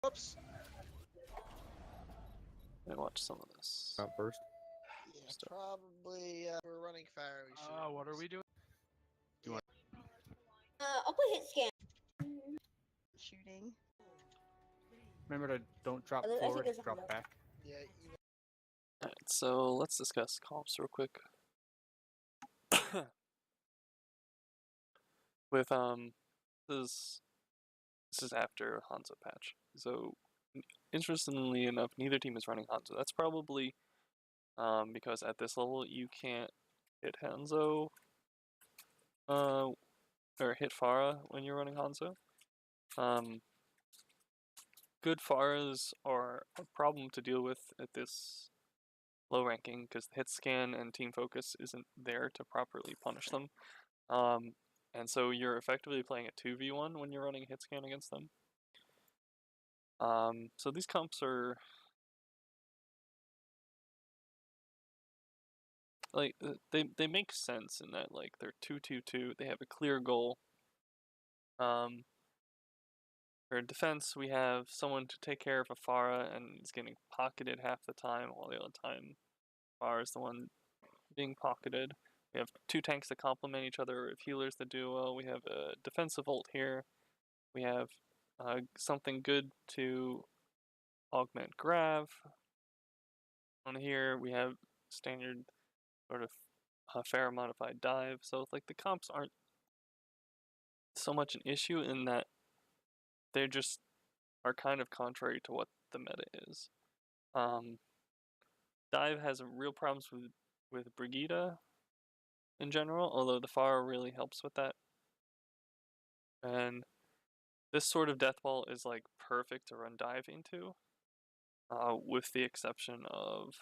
Oops. And watch some of this. Out first. Yeah, probably. We're running fire. We should. What are we doing? Do you want? I'll play hit scan. Shooting. Remember to don't drop I think forward, there's a drop hunter. back. Yeah. Alright, so let's discuss comps real quick. With this is after Hanzo patch. So interestingly enough, neither team is running Hanzo. That's probably because at this level you can't hit Hanzo or hit Pharah when you're running Hanzo. Good Pharahs are a problem to deal with at this low ranking because the hit scan and team focus isn't there to properly punish them. And so you're effectively playing a 2v1 when you're running hit scan against them. So these comps are like they make sense in that like they're 2-2-2. They have a clear goal. For defense, we have someone to take care of a Pharah and is getting pocketed half the time, while the other time Pharah is the one being pocketed. We have two tanks that complement each other, with healers that do well. We have a defensive ult here. We have something good to augment Grav. On here, we have standard sort of Pharah modified dive. So like the comps aren't so much an issue in that they just are kind of contrary to what the meta is. Dive has real problems with Brigitte in general, although the Pharah really helps with that. And this sort of death ball is like perfect to run dive into, with the exception of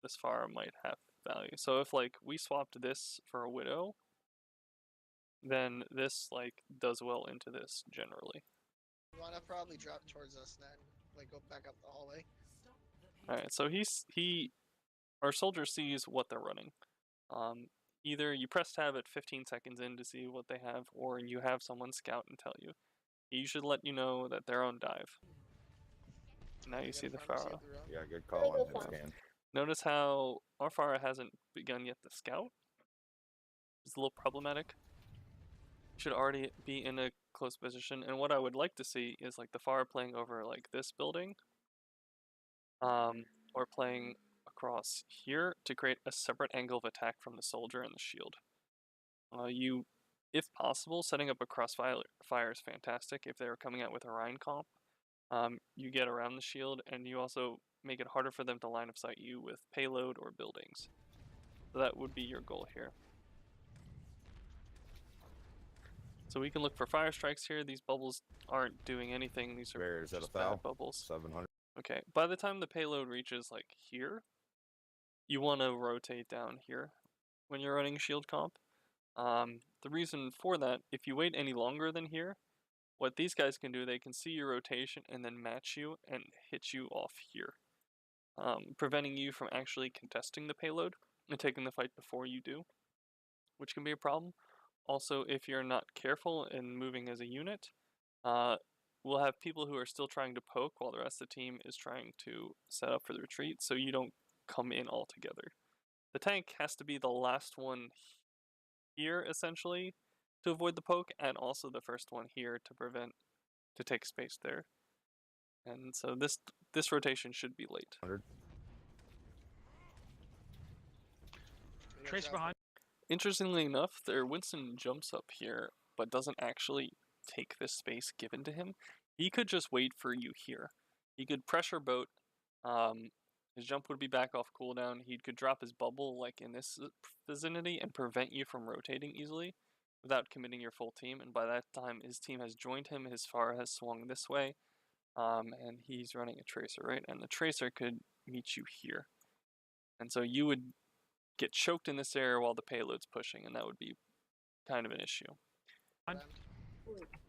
this Pharah might have value. So if like we swapped this for a Widow, then this like does well into this generally. You wanna probably drop towards us then, like go back up the hallway. Alright, so our soldier sees what they're running. Either you press tab at 15 seconds in to see what they have, or you have someone scout and tell you. He should let you know that they're on dive. Now you see the Pharah. Yeah, good call on hit scan. Notice how our Pharah hasn't begun yet to scout. It's a little problematic. Should already be in a close position, and what I would like to see is like the Pharah playing over like this building, or playing across here to create a separate angle of attack from the soldier and the shield. You, if possible, setting up a crossfire is fantastic. If they were coming out with a Rhine comp, you get around the shield, and you also make it harder for them to line of sight you with payload or buildings. So that would be your goal here. So we can look for fire strikes here. These bubbles aren't doing anything. These are just bad bubbles. 700. Okay, by the time the payload reaches like here, you want to rotate down here when you're running shield comp. The reason for that, if you wait any longer than here, what these guys can do, they can see your rotation and then match you and hit you off here, preventing you from actually contesting the payload and taking the fight before you do, which can be a problem. Also, if you're not careful in moving as a unit, we'll have people who are still trying to poke while the rest of the team is trying to set up for the retreat, so you don't come in all together. The tank has to be the last one here, essentially, to avoid the poke, and also the first one here to take space there. And so this rotation should be late. 100. Trace behind. Interestingly enough, their Winston jumps up here, but doesn't actually take this space given to him. He could just wait for you here. He could pressure boat. His jump would be back off cooldown. He could drop his bubble like in this vicinity and prevent you from rotating easily without committing your full team. And by that time, his team has joined him. His Pharah has swung this way, and he's running a tracer, right? And the tracer could meet you here. And so you would get choked in this area while the payload's pushing, and that would be kind of an issue.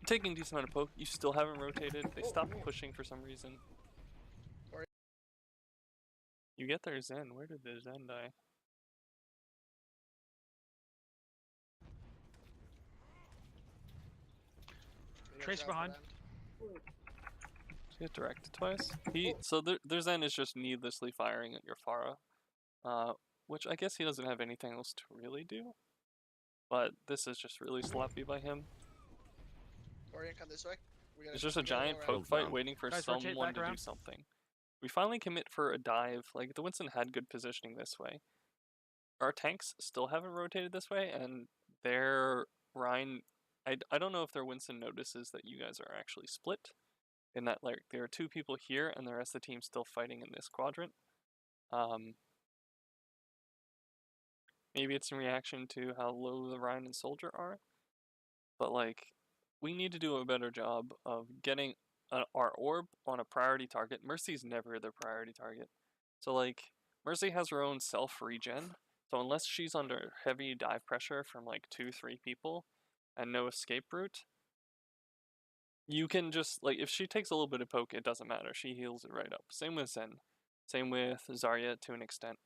Taking a decent amount of poke, you still haven't rotated. They stopped pushing for some reason. You get their Zen. Where did their Zen die? Trace behind. Get directed twice. So their Zen is just needlessly firing at your Pharah, which I guess he doesn't have anything else to really do. But this is just really sloppy by him. Orion, come this way. It's just a we gotta giant go poke around. fight down. waiting for Guys, rotate someone back to do around. something. We finally commit for a dive. Like, the Winston had good positioning this way. Our tanks still haven't rotated this way, and their Rhine... I don't know if their Winston notices that you guys are actually split. In that, like, there are 2 people here, and the rest of the team's still fighting in this quadrant. Maybe it's in reaction to how low the Rhine and Soldier are. But, like, we need to do a better job of getting our orb on a priority target. Mercy's never the priority target. So, like, Mercy has her own self-regen. So unless she's under heavy dive pressure from, like, 2-3 people and no escape route, you can just, like, if she takes a little bit of poke, it doesn't matter. She heals it right up. Same with Zen. Same with Zarya to an extent.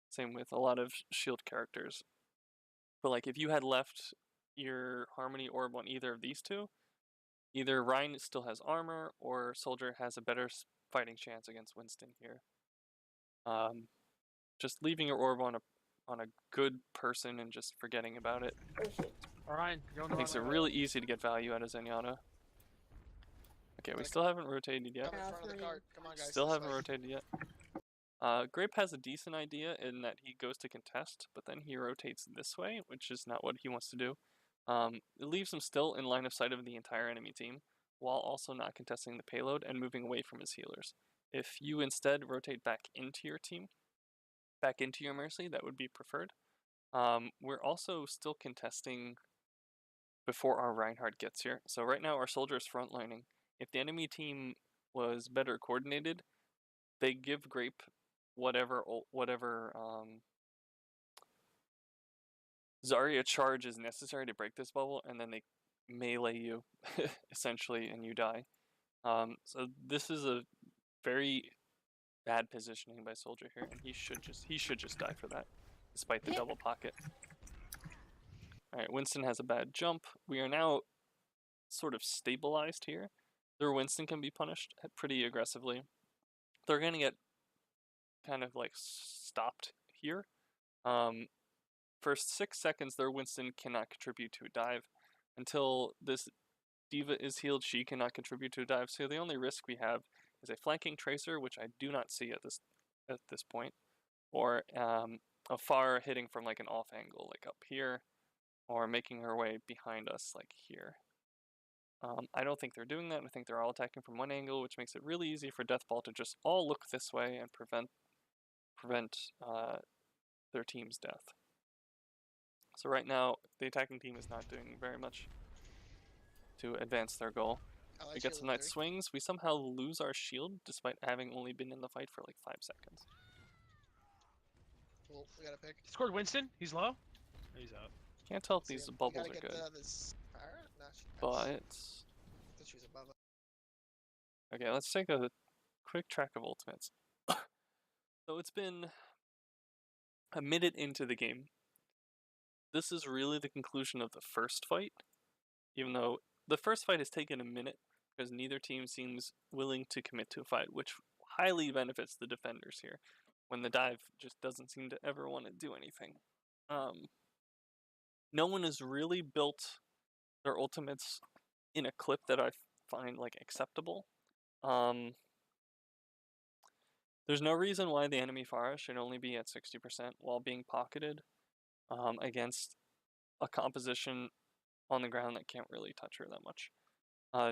Same with a lot of shield characters. But, like, if you had left your Harmony orb on either of these 2, either Rhine still has armor, or Soldier has a better fighting chance against Winston here. Just leaving your orb on a good person and just forgetting about it Orion, you're on the makes it wrong way. really easy to get value out of Zenyatta. Okay, we still haven't rotated yet. Come in front of the cart. Come on, guys. Still this haven't way. rotated yet. Grape has a decent idea in that he goes to contest, but then he rotates this way, which is not what he wants to do. It leaves him still in line of sight of the entire enemy team, while also not contesting the payload and moving away from his healers. If you instead rotate back into your team, back into your Mercy, that would be preferred. We're also still contesting before our Reinhardt gets here. So right now our Soldier is frontlining. If the enemy team was better coordinated, they give Grape whatever Zarya charge is necessary to break this bubble, and then they melee you, essentially, and you die. So this is a very bad positioning by Soldier here, and he should just die for that, despite the double pocket. Alright, Winston has a bad jump. We are now sort of stabilized here. Their Winston can be punished pretty aggressively. They're gonna get kind of like stopped here. For 6 seconds, their Winston cannot contribute to a dive. Until this Diva is healed, she cannot contribute to a dive. So the only risk we have is a flanking Tracer, which I do not see at this point, or a Pharah hitting from like an off angle, like up here, or making her way behind us, like here. I don't think they're doing that. I think they're all attacking from one angle, which makes it really easy for Deathball to just all look this way and prevent their team's death. So right now, the attacking team is not doing very much to advance their goal. I like We get some nice swings. We somehow lose our shield despite having only been in the fight for like 5 seconds. Cool. We got a pick. He scored Winston. He's low. He's out. Can't tell if See these him. bubbles we are gotta good, get this fire? No, but I thought she was above us. okay, let's take a quick track of ultimates. So it's been a minute into the game. This is really the conclusion of the first fight, even though the first fight has taken a minute because neither team seems willing to commit to a fight, which highly benefits the defenders here, when the dive just doesn't seem to ever want to do anything. No one has really built their ultimates in a clip that I find like acceptable. There's no reason why the enemy Pharah should only be at 60% while being pocketed against a composition on the ground that can't really touch her that much.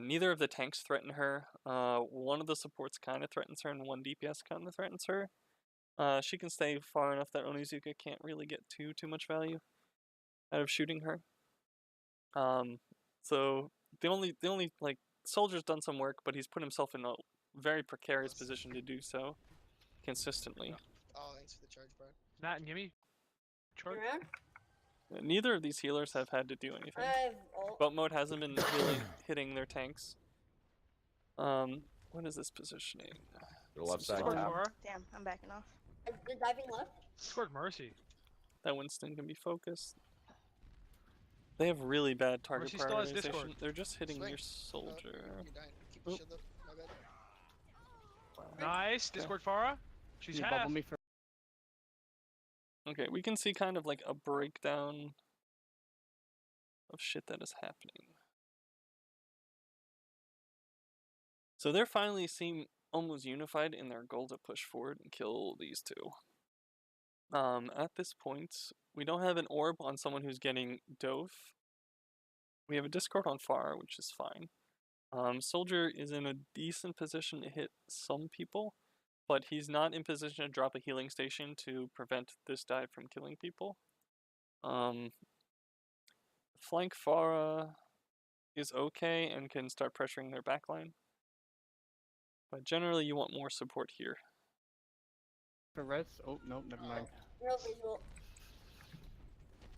Neither of the tanks threaten her. One of the supports kind of threatens her, and one DPS kind of threatens her. She can stay far enough that Onizuka can't really get too much value out of shooting her. So the only like Soldier's done some work, but he's put himself in a very precarious position to do so consistently. Oh, thanks for the charge, bro. Nat and Gimme. Charge. Around? Neither of these healers have had to do anything. Boat mode hasn't been really hitting their tanks. What is this positioning? The left Some side sort tap. of- Damn, I'm backing off. The diving left? Scored Mercy. That Winston can be focused. They have really bad target Mercy still has prioritization. Discord. They're just hitting Swing. your Soldier. You're dying. Keep the Oop. shield up. My bad. Nice. Discord Farah. She's You half. bubble me for. Okay, we can see kind of like a breakdown of shit that is happening. So they're finally seem almost unified in their goal to push forward and kill these two. At this point, we don't have an orb on someone who's getting dove. We have a Discord on Far, which is fine. Soldier is in a decent position to hit some people, but he's not in position to drop a healing station to prevent this dive from killing people. Flank Farah is okay and can start pressuring their backline. But generally you want more support here. For res? Oh, no, never mind. No visual.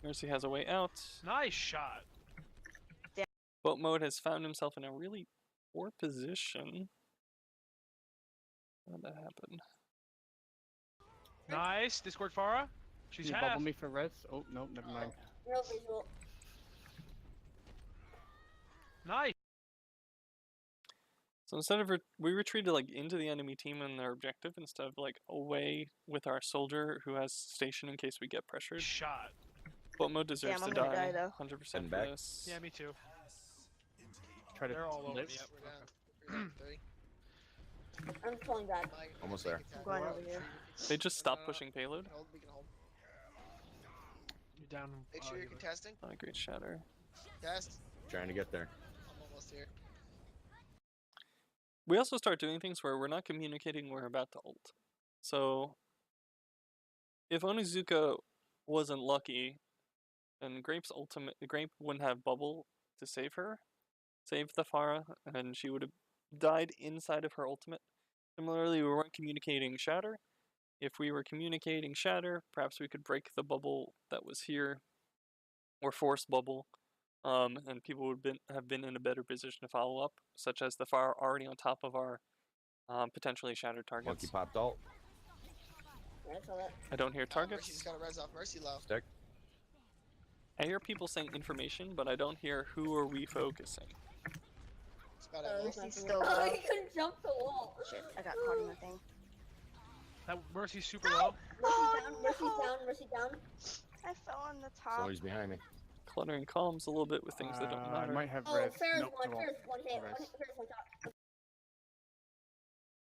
Mercy has a way out. Nice shot. Boat Mode has found himself in a really poor position. How did that happen? Nice. Discord Farah. She's You half. bubble me for res? Oh, no, never mind. No visual. Nice. So instead of we retreated like into the enemy team and their objective instead of like away with our soldier who has station in case we get pressured. Shot. Boat Mode deserves I'm to gonna die die, though. 100% And for back. this. Yeah, me too. Try to They're all over live. me. Yep. We're down 30. I'm pulling back. Mike, Almost take there. attack. I'm going We're over out. here. They just stopped No, pushing payload. We can hold, we can hold. You're down. Make sure you're contesting. Not a great shatter. Test. Trying to get there. I'm almost here. We also start doing things where we're not communicating we're about to ult. So if Onizuka wasn't lucky, then Grape wouldn't have bubble to save her, save the Farah, and she would have died inside of her ultimate. Similarly, we weren't communicating shatter. If we were communicating shatter, perhaps we could break the bubble that was here, or force bubble, and people would have been in a better position to follow up, such as the Farah already on top of our potentially shattered targets. Monkey popped ult. Yeah, I saw that. I don't hear Mercy targets. just got a res off. Mercy low. Stick. I hear people saying information, but I don't hear who are we focusing. It's about Oh, it. he's Mercy's not still oh, low. he couldn't jump the wall. Shit, I got caught in the thing. That Mercy's super low. Mercy's Mercy's down. I fell on the top. Somebody's behind me. Cluttering comms a little bit with things that don't I matter. might have Oh, res. Farrah's Nope, one, I won't. Farrah's one hit, Res. Farrah's one shot.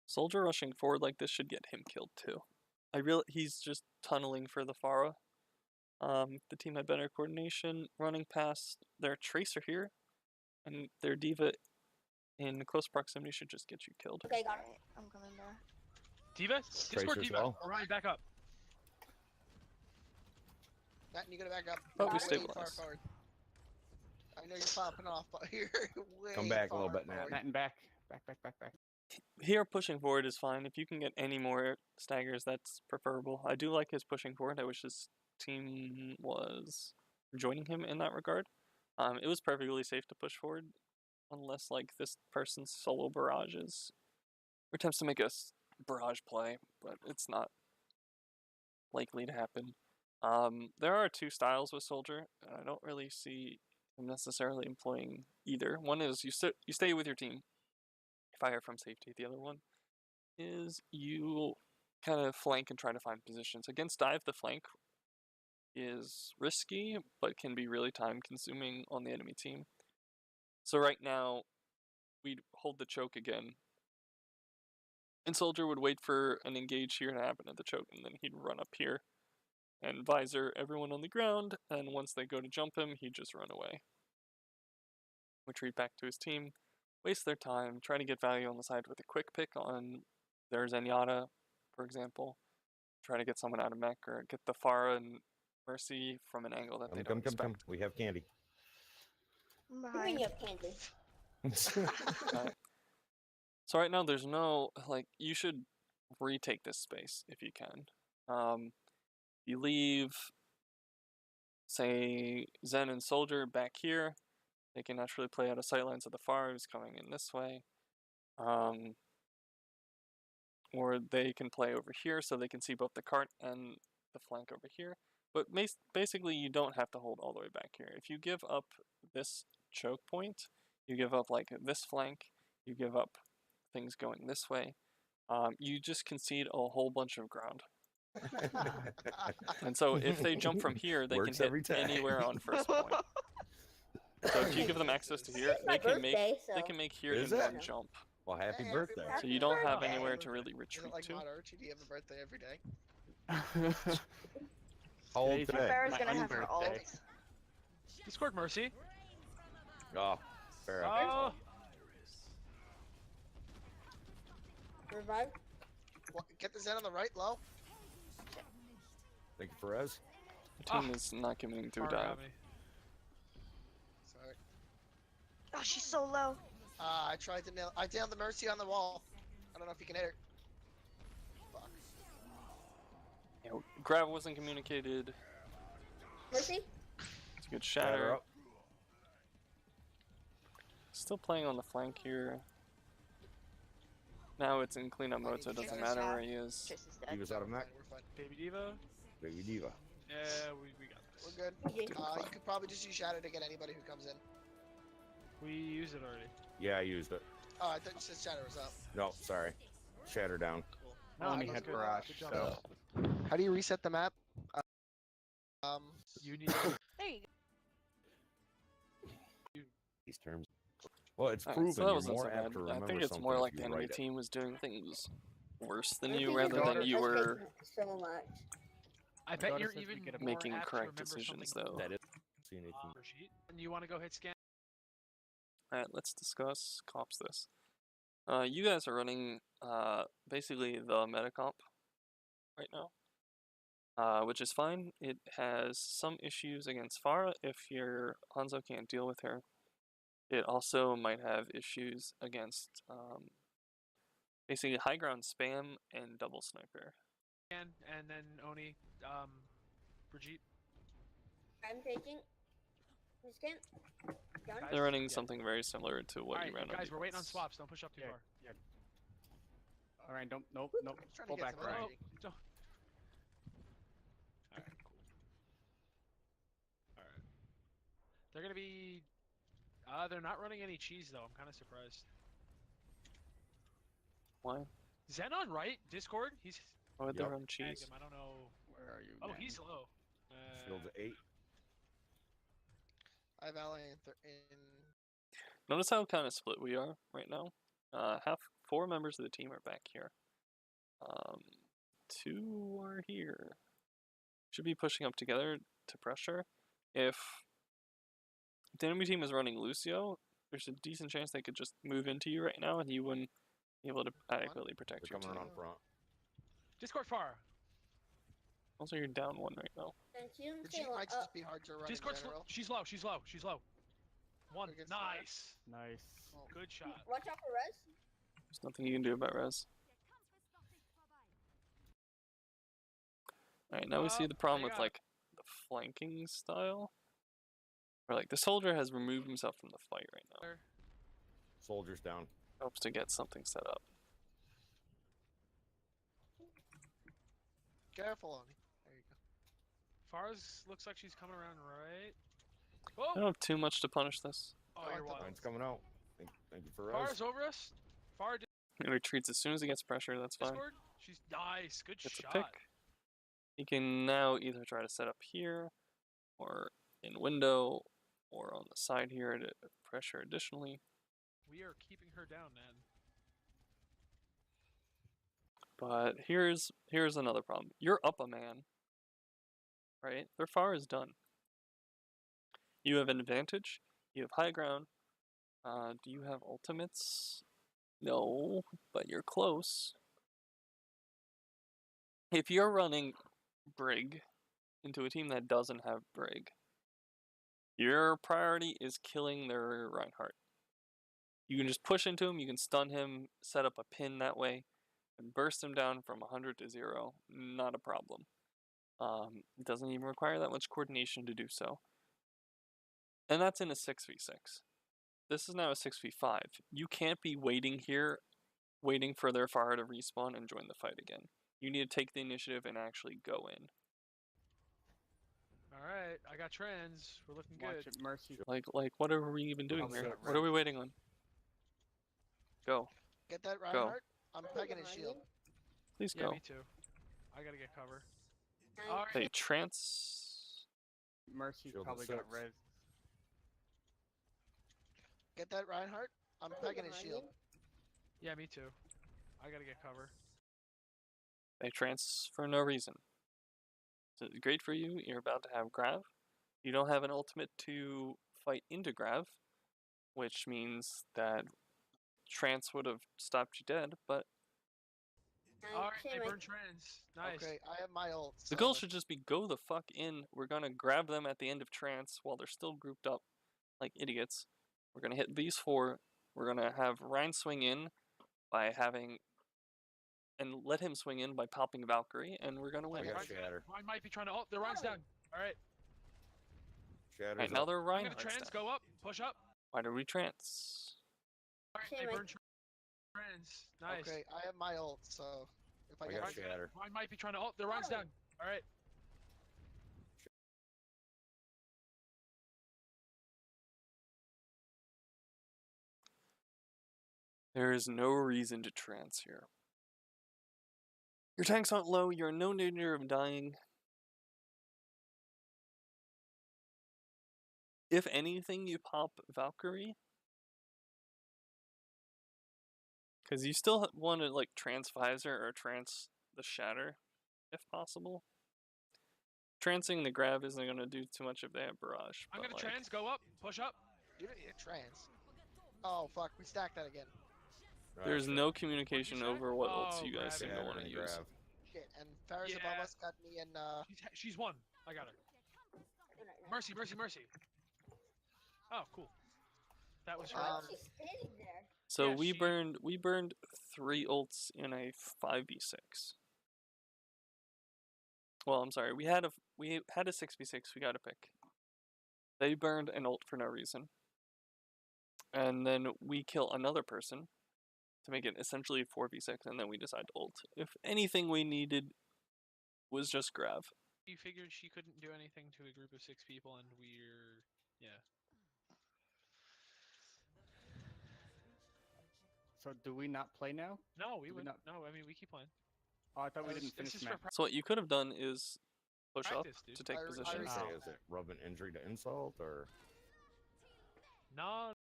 Soldier rushing forward like this should get him killed too. He's just tunneling for the Farah. The team had better coordination, running past their Tracer here, and their Diva in close proximity should just get you killed. Okay, got it. Alright, I'm coming back. Diva. Discord Tracer's Diva. low. Orion, back up. Matt, you gotta back up. Oh, we Way stabilized. far forward. I know you're popping off, but you're way Come back a little far bit, Matt. forward. Matt and back. Back. Here, pushing forward is fine. If you can get any more staggers, that's preferable. I do like his pushing forward. I wish his team was joining him in that regard. It was perfectly safe to push forward, unless like this person's solo barrages or attempts to make a barrage play, but it's not likely to happen. There are two styles with Soldier, and I don't really see him necessarily employing either. One is you stay with your team, fire from safety. The other one is you kind of flank and try to find positions. Against dive, the flank is risky, but can be really time consuming on the enemy team. So right now, we'd hold the choke again, and Soldier would wait for an engage here to happen at the choke, and then he'd run up here and visor everyone on the ground, and once they go to jump him, he'd just run away. Retreat back to his team, waste their time, try to get value on the side with a quick pick on their Zenyatta, for example. Try to get someone out of mech or get the Farah and Mercy from an angle that they don't expect. Come. We have candy. I'm I mean, behind. you have candy. Alright. So right now there's no, like, you should retake this space if you can. You leave, say, Zen and Soldier back here. They can naturally play out of sightlines of the Farah who's coming in this way. Or they can play over here so they can see both the cart and the flank over here. But basically you don't have to hold all the way back here. If you give up this choke point, you give up like this flank, you give up things going this way, You just concede a whole bunch of ground. And so if they jump from here, they Works can every hit time. anywhere on first point. So if you give them access to here, It's my they can make birthday, so. here Is in it? one jump. Well, happy Hey, birthday. happy So you don't have birthday. anywhere to really Is retreat it like to. Mod Archie? Do you have a birthday every day? How old Today's today? Farrah's my gonna have her ult. unbirthday. Discord Mercy. Oh, fair. Oh, Revive. What, get the Zen on the right, low. Thank you, Perez. The team is not giving through Farah dive. got me. Sorry. Oh, she's so low. I tried to nail. I nailed the Mercy on the wall. I don't know if you can hit her. Fuck. You know, grab wasn't communicated. Mercy. It's a good Shatter shatter. up. Still playing on the flank here. Now it's in cleanup mode, so it doesn't matter where he is. Chase is He dead. was out of We're mech. fine, we're fine. Baby Diva. Baby Diva. Yeah, we got this. We're good. GG. You could probably just use Shatter to get anybody who comes in. We used it already. Yeah, I used it. Oh, I thought you said Shatter was up. No, sorry. Shatter down. Cool. I only that had was good. barrage, Good job. so How do you reset the map? You need. There you go. These terms. Well, it's Alright, proven so that you're wasn't more so apt bad. to I remember think it's something more if like you the enemy write it. team was doing things worse than Mercy you, is rather so than you were so much. I bet Daughter you're says we even get a more making apt to correct remember decisions, something though. That is. See anything? Sheet. And you want to go hit scan? Alright, let's discuss comps this. You guys are running basically the meta comp right now, which is fine. It has some issues against Farah if your Hanzo can't deal with her. It also might have issues against basically high ground spam and double sniper. Scan, and then Oni, Brigitte. I'm taking. Scan. Done. Guys, They're running yeah. something very similar to what All you right, ran on guys, we're waiting on defense. swaps. Don't push up too yeah, far. yeah. All right, don't. Nope. Trying to Pull get back some right. energy. Don't. All right, cool. All right. They're gonna be. They're not running any cheese though. I'm kind of surprised. Why? Xenon, right? Discord. He's. Why would they Yup. run Tag cheese? him. I don't know. Where are you? Oh, man? he's low. Shield's 8. I have Ally in. Notice how kind of split we are right now. Four members of the team are back here. 2 are here. Should be pushing up together to pressure. If the enemy team is running Lucio, there's a decent chance they could just move into you right now, and you wouldn't be able to adequately protect They're your coming team. around front. Discord far. Also, you're down 1 right now. And she didn't say Brigitte might what. just be hard to run Discord. in general. She's low. She's low. She's low. One. Who gets that? Nice. Nice. Good shot. Watch out for res. There's nothing you can do about res. Alright, now we see the problem with got- like the flanking style. Or like the soldier has removed himself from the fight right now. Soldiers down. Hopes to get something set up. Careful, Oni. There you go. Far's looks like she's coming around right. I Oh, don't have too much to punish this. oh, I you're like the wild. Mine's coming out. Thank you for Rose. Far's over us. Far He retreats as soon as he gets pressure, that's fine. Discord. She's nice. Good Gets shot. a pick. He can now either try to set up here, or in window, or on the side here to pressure additionally. We are keeping her down, man. But here's another problem. You're up a man, right? Their far is done. You have an advantage. You have high ground. Do you have ultimates? No, but you're close. If you're running Brig into a team that doesn't have Brig, your priority is killing their Reinhardt. You can just push into him, you can stun him, set up a pin that way, and burst him down from 100 to 0. Not a problem. It doesn't even require that much coordination to do so. And that's in a 6v6. This is now a 6v5. You can't be waiting here, waiting for their fire to respawn and join the fight again. You need to take the initiative and actually go in. All right, I got trends. We're looking Watch good. it, Mercy. Like what are we even doing I'll here? set What are we waiting on? Go. Get that Go. Reinhardt. I'm pegging his shield. Please Yeah, go. me too. I gotta get cover. Nine. Alright. They trance. Mercy Shield probably at got 6. res. Get that, Reinhardt? I'm pegging his Behind shield. you. Yeah, me too. I gotta get cover. They trance for no reason. So it's great for you. You're about to have Grav. You don't have an ultimate to fight into Grav, which means that trance would have stopped you dead, but Nine. Alright, they Same burn trans. Nice. Okay, I have my ult. the goal so- should just be go the fuck in. We're gonna grab them at the end of trance while they're still grouped up like idiots. We're gonna hit these 4. We're gonna have Ryan swing in by having and let him swing in by popping Valkyrie, and we're gonna I win. got Ryan's Shatter. Ryan might be trying to ult. The Ryan's down. Alright. Shatter's Alright, now up. they're I'm gonna Reinhardt's trans. down. Go up. Push up. Why do we trance? Alright, Same they way. burn trans. Nice. Okay, I have my ult, so if I I get got hit- Shatter. Ryan might be trying to ult. The Ryan's down. Alright. There is no reason to trance here. Your tanks aren't low, you're in no danger of dying. If anything, you pop Valkyrie. Because you still want to like trance Visor or trance the Shatter, if possible. Trancing the Grab isn't going to do too much if they have Barrage. I'm but, gonna like, trans. Go up. Push up. You don't need a trance. Oh fuck, we stacked that again. There's Right, no communication say? over what ults Oh, you guys Grav. seem to Shatter want to and use. Grav. Shit, and Farrah's Yeah. above us got me and She's one. I got her. Mercy, mercy, mercy. Oh, cool. That was her. Oh, Um, she's standing there. So Yeah, we she- burned 3 ults in a 5v6. Well, I'm sorry. We had a 6v6. We got to pick. They burned an ult for no reason, and then we kill another person to make it essentially 4v6, and then we decide to ult. If anything we needed was just Grav. You figured she couldn't do anything to a group of 6 people, and we're yeah. So do we not play now? No, we Did we would not- No, I mean we keep playing. Oh, I thought we This- didn't this finish is the for match. So what you could have done is push Practice, up dude. to take I position. already Say, said- is it rub an injury to insult or? No,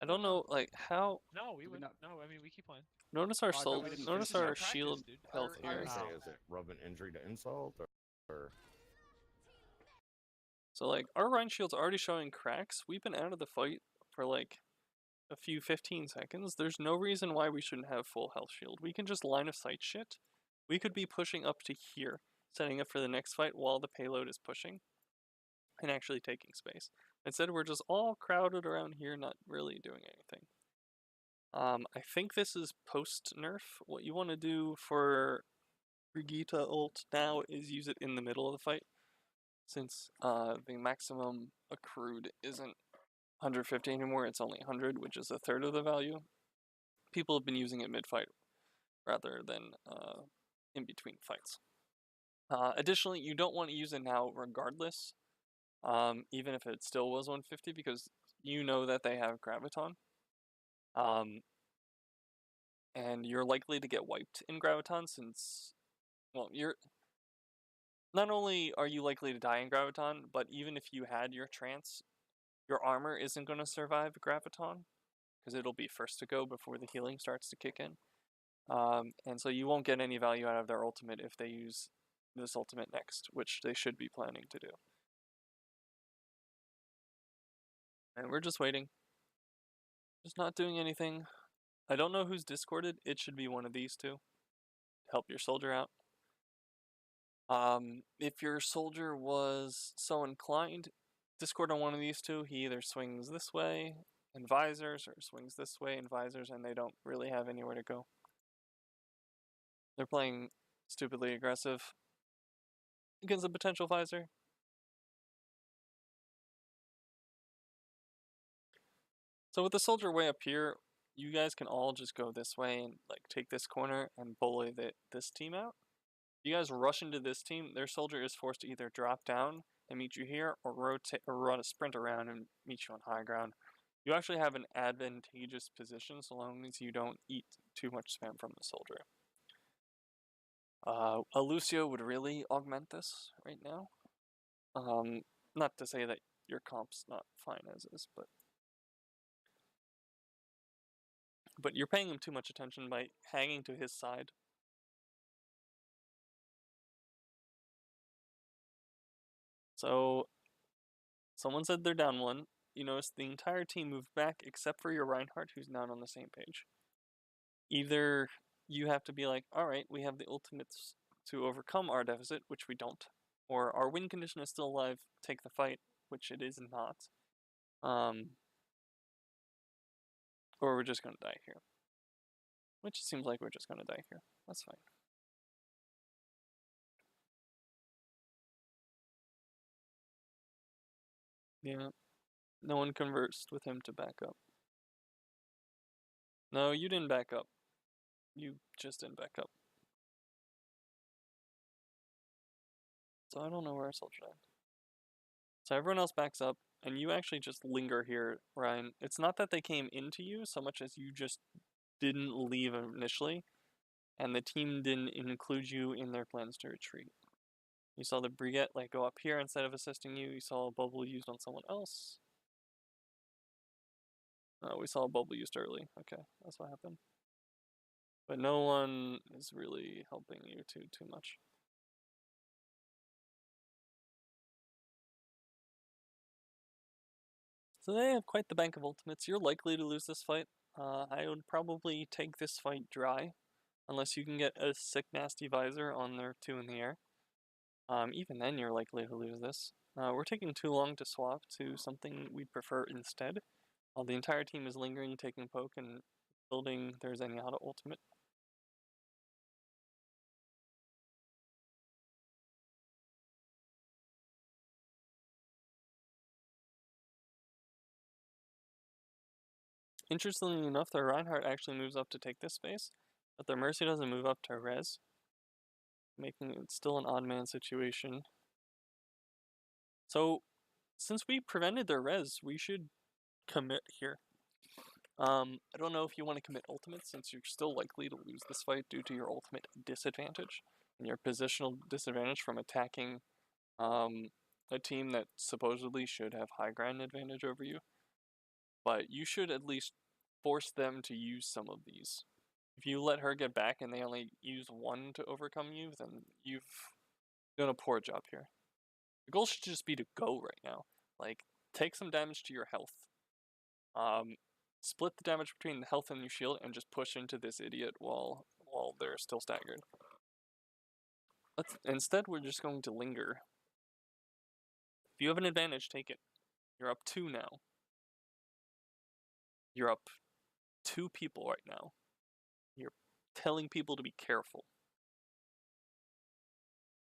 I don't know, like how. no, we Did we would not- No, I mean we keep playing. Notice our I thought soul. we didn't Notice finish our it. Practice, shield dude. health I here. already Say, said- is it rub an injury to insult or? So like our Rhine shield's already showing cracks. We've been out of the fight for like a few 15 seconds. There's no reason why we shouldn't have full health shield. We can just line of sight shit. We could be pushing up to here, setting up for the next fight while the payload is pushing and actually taking space. Instead, we're just all crowded around here, not really doing anything. I think this is post nerf. What you want to do for Brigitte ult now is use it in the middle of the fight, since the maximum accrued isn't 150 anymore, it's only 100, which is a third of the value. People have been using it mid-fight rather than in between fights. Additionally, you don't want to use it now regardless, even if it still was 150, because you know that they have Graviton. And you're likely to get wiped in Graviton since, well, not only are you likely to die in Graviton, but even if you had your trance, your armor isn't going to survive Graviton, because it'll be first to go before the healing starts to kick in. And so you won't get any value out of their ultimate if they use this ultimate next, which they should be planning to do. And we're just waiting. Just not doing anything. I don't know who's discorded. It should be one of these two. Help your soldier out. If your soldier was so inclined, discord on one of these two. He either swings this way and visors, or swings this way and visors, and they don't really have anywhere to go. They're playing stupidly aggressive against a potential visor. So with the soldier way up here, you guys can all just go this way and like take this corner and bully this team out. You guys rush into this team, their soldier is forced to either drop down and meet you here, or rotate or run a sprint around and meet you on high ground. You actually have an advantageous position so long as you don't eat too much spam from the soldier. A Lucio would really augment this right now. Not to say that your comp's not fine as is, but you're paying him too much attention by hanging to his side. So, someone said they're down one. You notice the entire team moved back except for your Reinhardt, who's not on the same page. Either you have to be like, alright, we have the ultimates to overcome our deficit, which we don't, or our win condition is still alive, take the fight, which it is not. Or we're just gonna die here. Which it seems like we're just gonna die here. That's fine. Yeah. No one conversed with him to back up. No, you didn't back up. You just didn't back up. So I don't know where our soldier died. So everyone else backs up, and you actually just linger here, Ryan. It's not that they came into you so much as you just didn't leave initially, and the team didn't include you in their plans to retreat. You saw the Brigitte like go up here instead of assisting you. You saw a bubble used on someone else. Oh, we saw a bubble used early. Okay, that's what happened. But no one is really helping you too much. So they have quite the bank of ultimates. You're likely to lose this fight. I would probably take this fight dry, unless you can get a sick nasty visor on their 2 in the air. Even then you're likely to lose this. We're taking too long to swap to something we prefer instead. While the entire team is lingering, taking poke, and building their Zenyatta ultimate. Interestingly enough, their Reinhardt actually moves up to take this space, but their Mercy doesn't move up to res, making it still an odd man situation. So, since we prevented their res, we should commit here. I don't know if you want to commit ultimate since you're still likely to lose this fight due to your ultimate disadvantage and your positional disadvantage from attacking a team that supposedly should have high ground advantage over you. But you should at least force them to use some of these. If you let her get back and they only use one to overcome you, then you've done a poor job here. The goal should just be to go right now. Like, take some damage to your health. Split the damage between the health and your shield and just push into this idiot while they're still staggered. Instead, we're just going to linger. If you have an advantage, take it. You're up 2 now. You're up 2 people right now. You're telling people to be careful.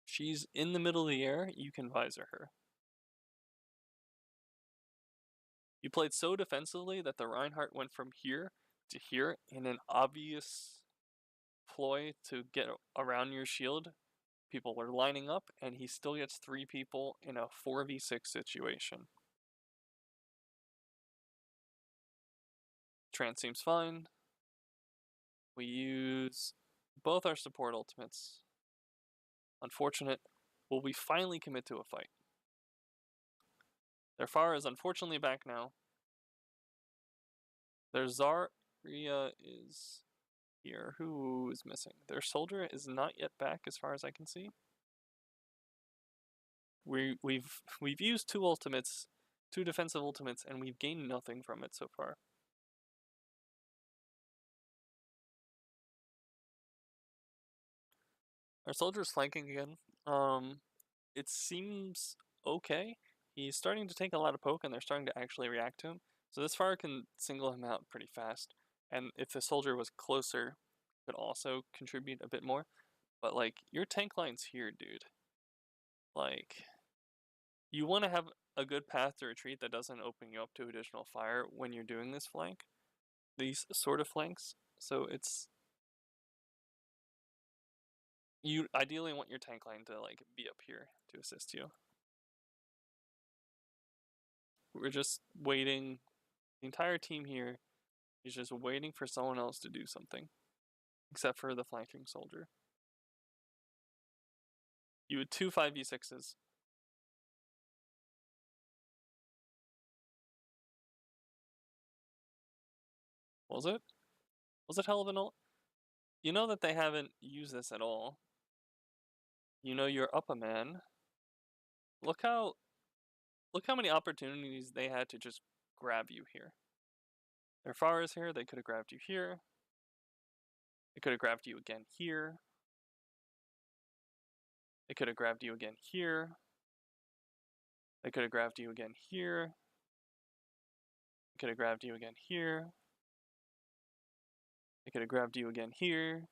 She's in the middle of the air, you can visor her. You played so defensively that the Reinhardt went from here to here in an obvious ploy to get around your shield. People were lining up, and he still gets 3 people in a 4v6 situation. Trance seems fine. We use both our support ultimates. Unfortunate. Will we finally commit to a fight? Their Pharah is unfortunately back now. Their Zarya is here. Who is missing? Their soldier is not yet back as far as I can see. We've used 2 ultimates, 2 defensive ultimates, and we've gained nothing from it so far. Our soldier's flanking again. It seems okay. He's starting to take a lot of poke, and they're starting to actually react to him. So this fire can single him out pretty fast. And if the soldier was closer, could also contribute a bit more. But like, your tank line's here, dude. Like, you want to have a good path to retreat that doesn't open you up to additional fire when you're doing this flank. These sort of flanks. So you ideally want your tank line to like be up here to assist you. We're just waiting The entire team here is just waiting for someone else to do something. Except for the flanking soldier. You had 2 5v6s. Was it? Was it hell of an ult? You know that they haven't used this at all. You know you're up a man. Look how many opportunities they had to just grab you here. Their far is here, they could have grabbed you here. They could have grabbed you again here. They could have grabbed you again here. They could have grabbed you again here. They could have grabbed you again here. They could have grabbed you again here.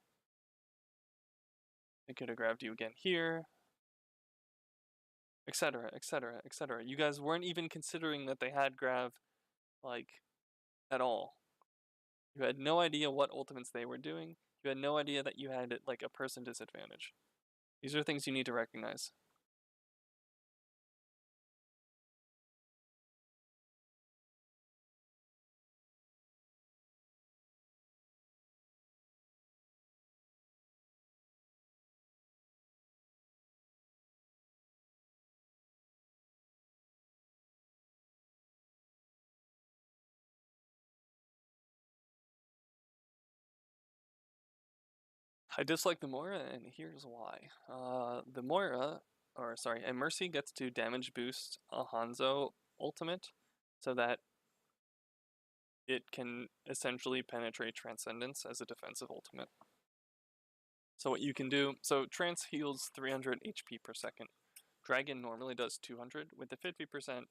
They could have grabbed you again here. Etc, etc, etc. You guys weren't even considering that they had grav, like, at all. You had no idea what ultimates they were doing. You had no idea that you had, like, a person disadvantage. These are things you need to recognize. I dislike the Moira, and here's why. The Moira, a Mercy gets to damage boost a Hanzo ultimate so that it can essentially penetrate Transcendence as a defensive ultimate. So what you can do, so Trance heals 300 HP per second. Dragon normally does 200 with a 50%,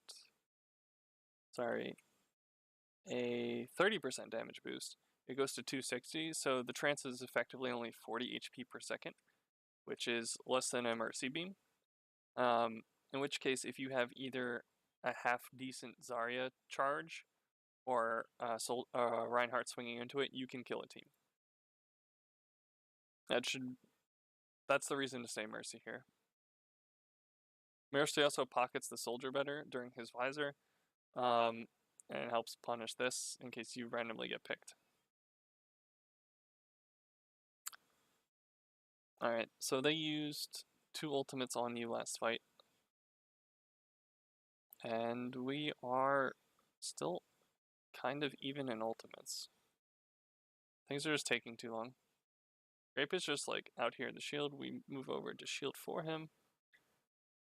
a 30% damage boost. It goes to 260, so the trance is effectively only 40 HP per second, which is less than a Mercy Beam. In which case, if you have either a half-decent Zarya charge or Reinhardt swinging into it, you can kill a team. That's the reason to stay Mercy here. Mercy also pockets the soldier better during his visor, and helps punish this in case you randomly get picked. Alright, so they used 2 ultimates on you last fight. And we are still kind of even in ultimates. Things are just taking too long. Grape is just like out here in the shield. We move over to shield for him.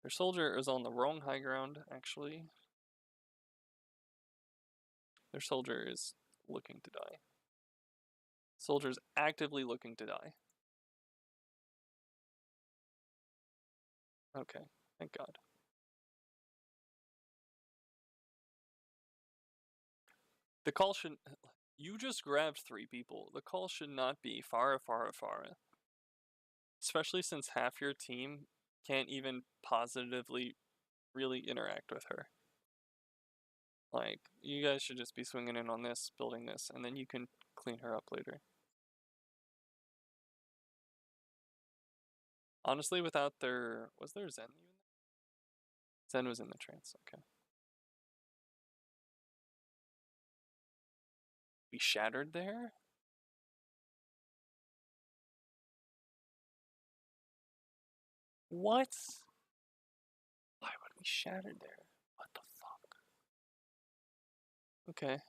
Their soldier is on the wrong high ground, actually. Their soldier is looking to die. Soldier's actively looking to die. Okay, thank God. The call should... You just grabbed 3 people. The call should not be Pharah, Pharah, Pharah. Especially since half your team can't even positively really interact with her. Like, you guys should just be swinging in on this, building this, and then you can clean her up later. Honestly, without their... Was there Zen even? Zen was in the trance, okay. We shattered there? What? Why would we shatter there? What the fuck? Okay.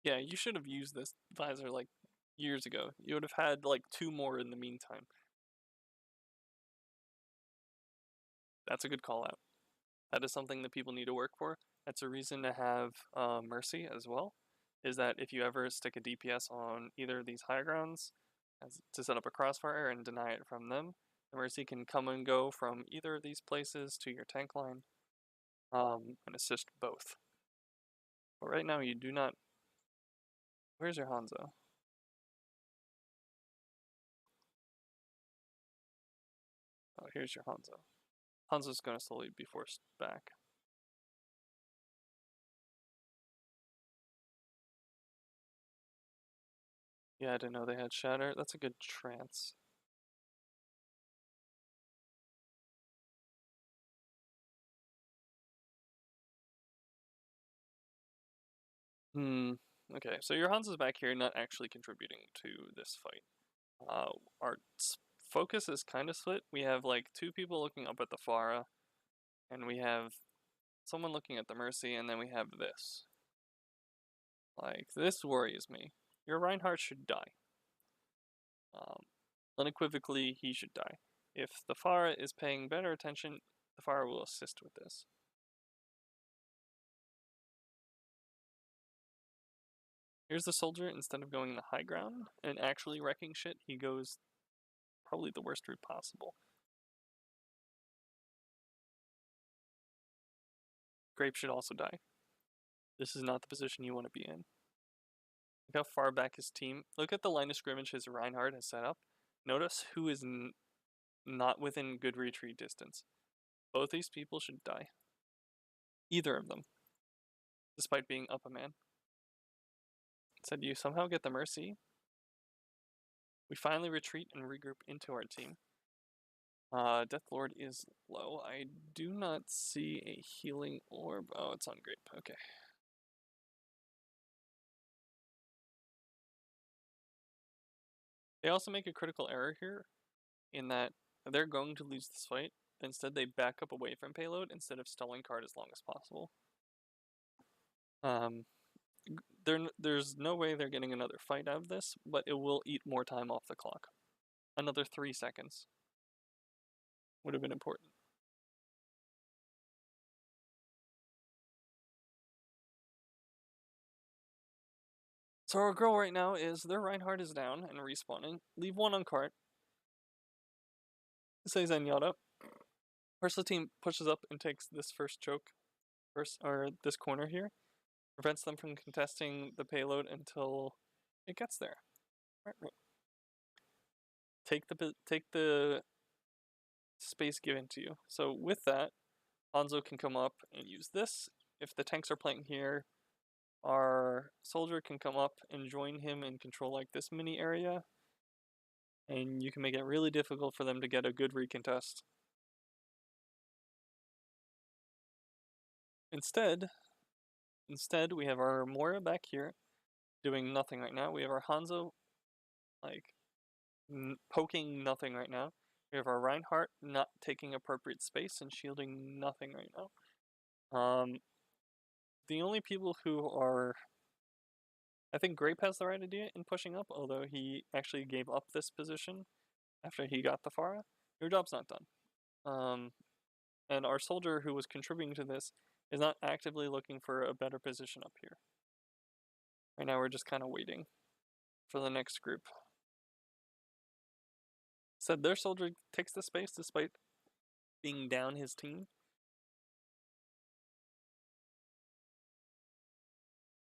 Yeah, you should have used this visor like years ago. You would have had like 2 more in the meantime. That's a good call out. That is something that people need to work for. That's a reason to have Mercy as well, is that if you ever stick a DPS on either of these high grounds to set up a crossfire and deny it from them, the Mercy can come and go from either of these places to your tank line and assist both. But right now you do not... Where's your Hanzo? Oh, here's your Hanzo. Hanzo's gonna slowly be forced back. Yeah, I didn't know they had Shatter. That's a good trance. Okay, so your Hans is back here, not actually contributing to this fight. Our focus is kind of split. We have like 2 people looking up at the Farah, and we have someone looking at the Mercy, and then we have this. Like, this worries me. Your Reinhardt should die. Unequivocally, he should die. If the Farah is paying better attention, the Farah will assist with this. Here's the soldier, instead of going the high ground and actually wrecking shit, he goes probably the worst route possible. Grape should also die. This is not the position you want to be in. Look how far back his team... Look at the line of scrimmage his Reinhardt has set up. Notice who is not within good retreat distance. Both these people should die. Either of them. Despite being up a man. Said you somehow get the Mercy. We finally retreat and regroup into our team. Death Lord is low. I do not see a healing orb. Oh, it's on Grape. Okay. They also make a critical error here in that they're going to lose this fight. Instead, they back up away from payload instead of stalling card as long as possible. There's no way they're getting another fight out of this, but it will eat more time off the clock. Another 3 seconds would have been important. So our goal right now is their Reinhardt is down and respawning. Leave 1 on cart. Say Zenyatta. First the team pushes up and takes this first choke, or this corner here. Prevents them from contesting the payload until it gets there. Right. Take the space given to you. So with that, Hanzo can come up and use this. If the tanks are playing here, our soldier can come up and join him and control like this mini area. And you can make it really difficult for them to get a good recontest. Instead, we have our Moira back here, doing nothing right now. We have our Hanzo, like, poking nothing right now. We have our Reinhardt not taking appropriate space and shielding nothing right now. The only people who are... I think Grape has the right idea in pushing up, although he actually gave up this position after he got the Farah. Your job's not done. And our soldier who was contributing to this is not actively looking for a better position up here. Right now we're just kind of waiting for the next group. Said their soldier takes the space despite being down his team.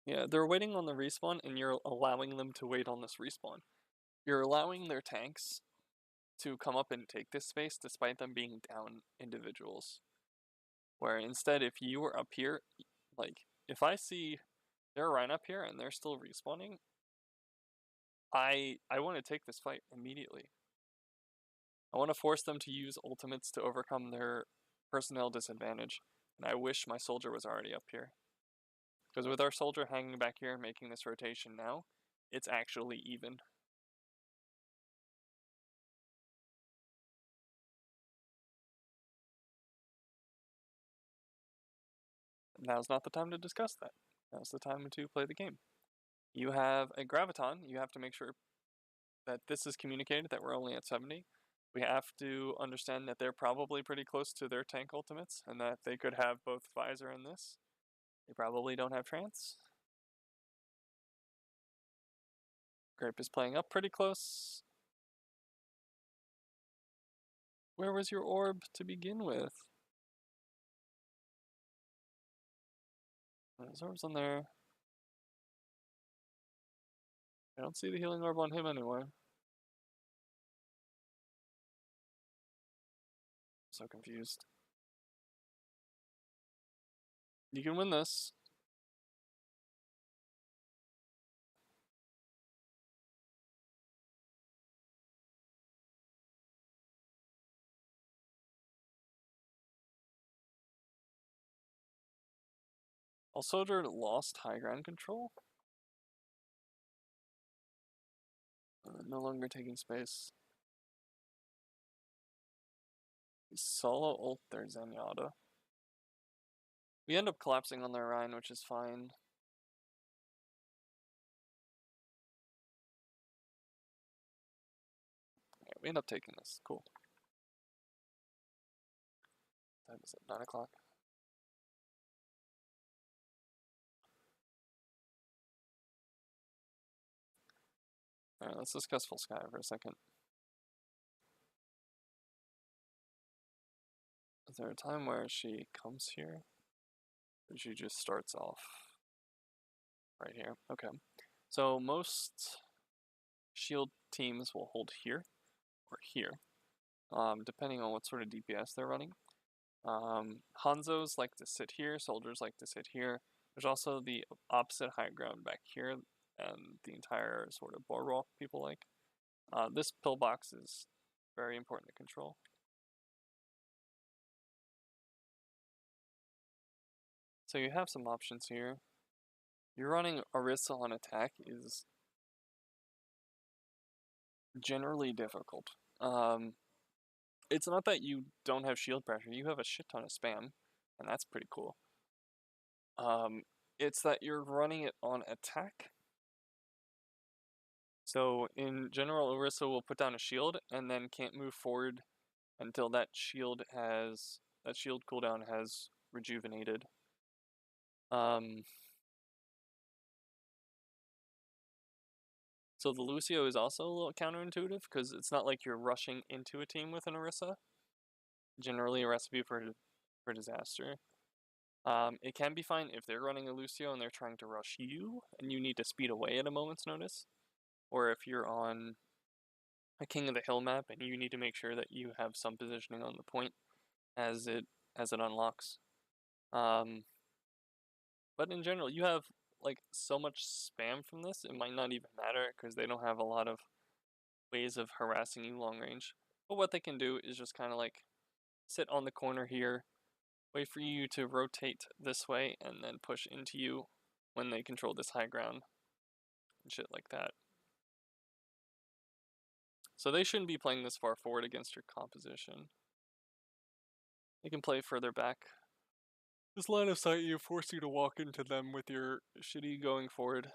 Yeah, they're waiting on the respawn and you're allowing them to wait on this respawn. You're allowing their tanks to come up and take this space despite them being down individuals. Where instead, if you were up here, like, if I see they're right up here and they're still respawning, I want to take this fight immediately. I want to force them to use ultimates to overcome their personnel disadvantage, and I wish my soldier was already up here. Because with our soldier hanging back here and making this rotation now, it's actually even. Now's not the time to discuss that. Now's the time to play the game. You have a Graviton, you have to make sure that this is communicated, that we're only at 70. We have to understand that they're probably pretty close to their tank ultimates, and that they could have both Visor and this. They probably don't have Trance. Grape is playing up pretty close. Where was your orb to begin with? There's orbs on there. I don't see the healing orb on him anywhere. So confused. You can win this. Soldier lost high ground control. No longer taking space. He solo ult their Zenyatta. We end up collapsing on their Rhine, which is fine. Yeah, we end up taking this. Cool. Time is it? 9 o'clock. Alright, let's discuss Full Sky for a second. Is there a time where she comes here? Or she just starts off right here? Okay. So most shield teams will hold here or here, depending on what sort of DPS they're running. Hanzos like to sit here, soldiers like to sit here. There's also the opposite high ground back here, and the entire sort of boardwalk people like. This pillbox is very important to control. So you have some options here. You're running Orisa on attack is generally difficult. It's not that you don't have shield pressure, you have a shit ton of spam, and that's pretty cool. It's that you're running it on attack. So in general, Orisa will put down a shield and then can't move forward until that shield cooldown has rejuvenated. So the Lucio is also a little counterintuitive because it's not like you're rushing into a team with an Orisa. Generally a recipe for disaster. It can be fine if they're running a Lucio and they're trying to rush you and you need to speed away at a moment's notice. Or if you're on a King of the Hill map and you need to make sure that you have some positioning on the point as it unlocks. But in general, you have like so much spam from this, it might not even matter because they don't have a lot of ways of harassing you long range. But what they can do is just kind of like sit on the corner here, wait for you to rotate this way, and then push into you when they control this high ground and shit like that. So they shouldn't be playing this far forward against your composition. They can play further back. This line of sight, you force you to walk into them with your shitty going forward.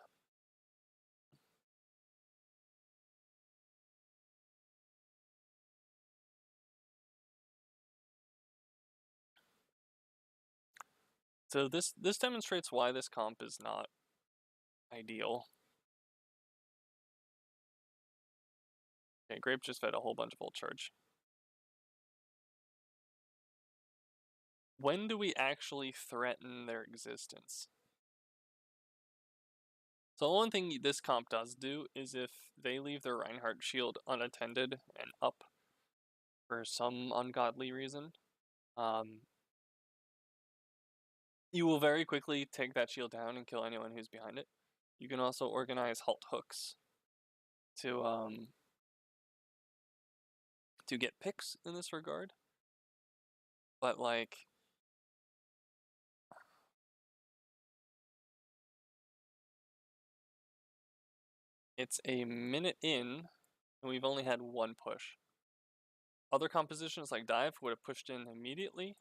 So this demonstrates why this comp is not ideal. Okay, Grape just fed a whole bunch of ult charge. When do we actually threaten their existence? So one thing this comp does do is if they leave their Reinhardt shield unattended and up for some ungodly reason, you will very quickly take that shield down and kill anyone who's behind it. You can also organize halt hooks to get picks in this regard. But like it's a minute in and we've only had one push. Other compositions like Dive would have pushed in immediately,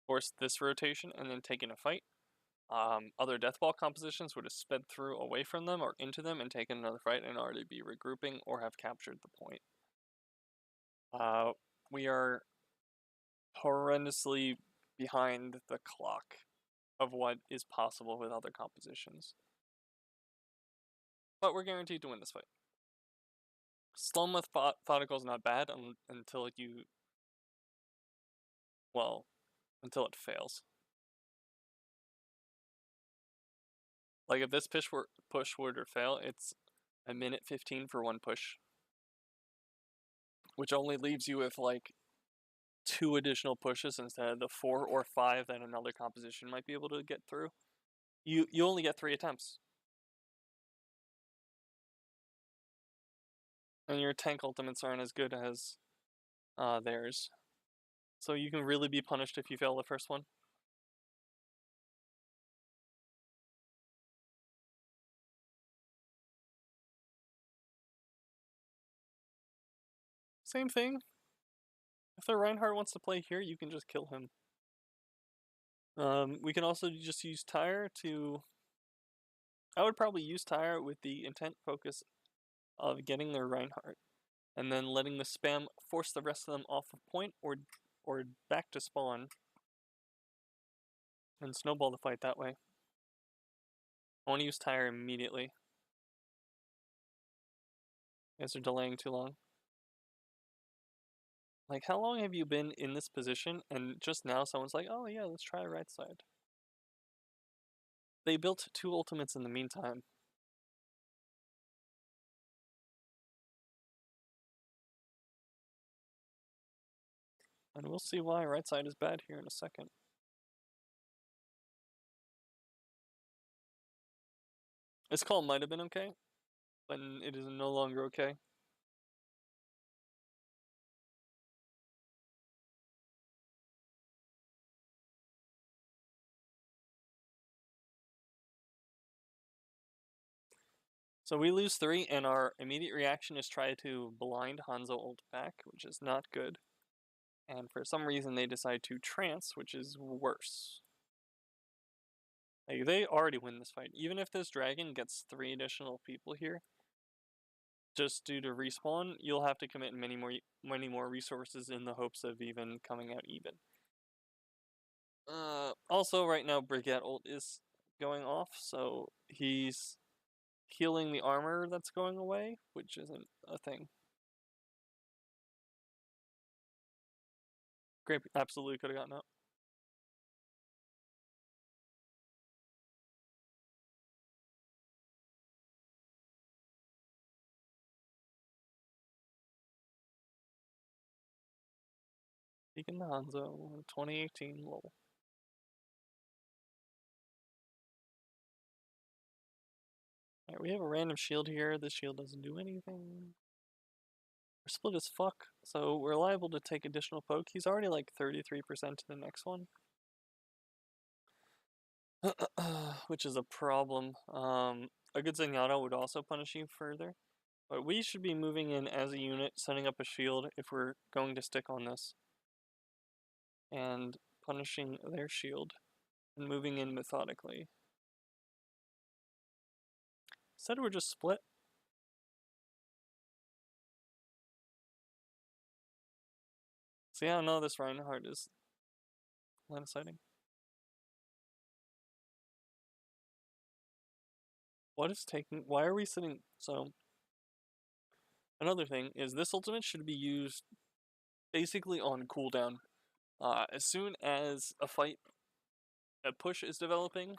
forced this rotation, and then taken a fight. Other Deathball compositions would have sped through away from them or into them and taken another fight and already be regrouping or have captured the point. We are horrendously behind the clock of what is possible with other compositions. But we're guaranteed to win this fight. Slow methodical is not bad until it fails. Like if this push were to fail, it's a minute 15 for one push, which only leaves you with like 2 additional pushes instead of the 4 or 5 that another composition might be able to get through. You only get 3 attempts. And your tank ultimates aren't as good as theirs. So you can really be punished if you fail the first one. Same thing. If the Reinhardt wants to play here, you can just kill him. We can also just use Tire to... I would probably use Tire with the intent focus of getting their Reinhardt, and then letting the spam force the rest of them off of point or back to spawn, and snowball the fight that way. I want to use Tire immediately. You guys are delaying too long. Like, how long have you been in this position, and just now someone's like, oh yeah, let's try right side. They built 2 ultimates in the meantime. And we'll see why right side is bad here in a second. This call might have been okay, but it is no longer okay. So we lose 3, and our immediate reaction is try to blind Hanzo ult back, which is not good. And for some reason they decide to trance, which is worse. Like, they already win this fight. Even if this dragon gets 3 additional people here, just due to respawn, you'll have to commit many more resources in the hopes of even coming out even. Also, right now, Brigette ult is going off, so he's healing the armor that's going away, which isn't a thing. Great, absolutely could have gotten out. Speaking of Hanzo, 2018, lol. Alright, we have a random shield here. This shield doesn't do anything. We're split as fuck, so we're liable to take additional poke. He's already like 33% to the next one. Which is a problem. A good Zenyatta would also punish you further. But we should be moving in as a unit, setting up a shield if we're going to stick on this. And punishing their shield. And moving in methodically. Said we're just split. So yeah, no, this Reinhardt is line of sighting. What is taking... Why are we sitting... So... Another thing is this ultimate should be used basically on cooldown. As soon as a push is developing,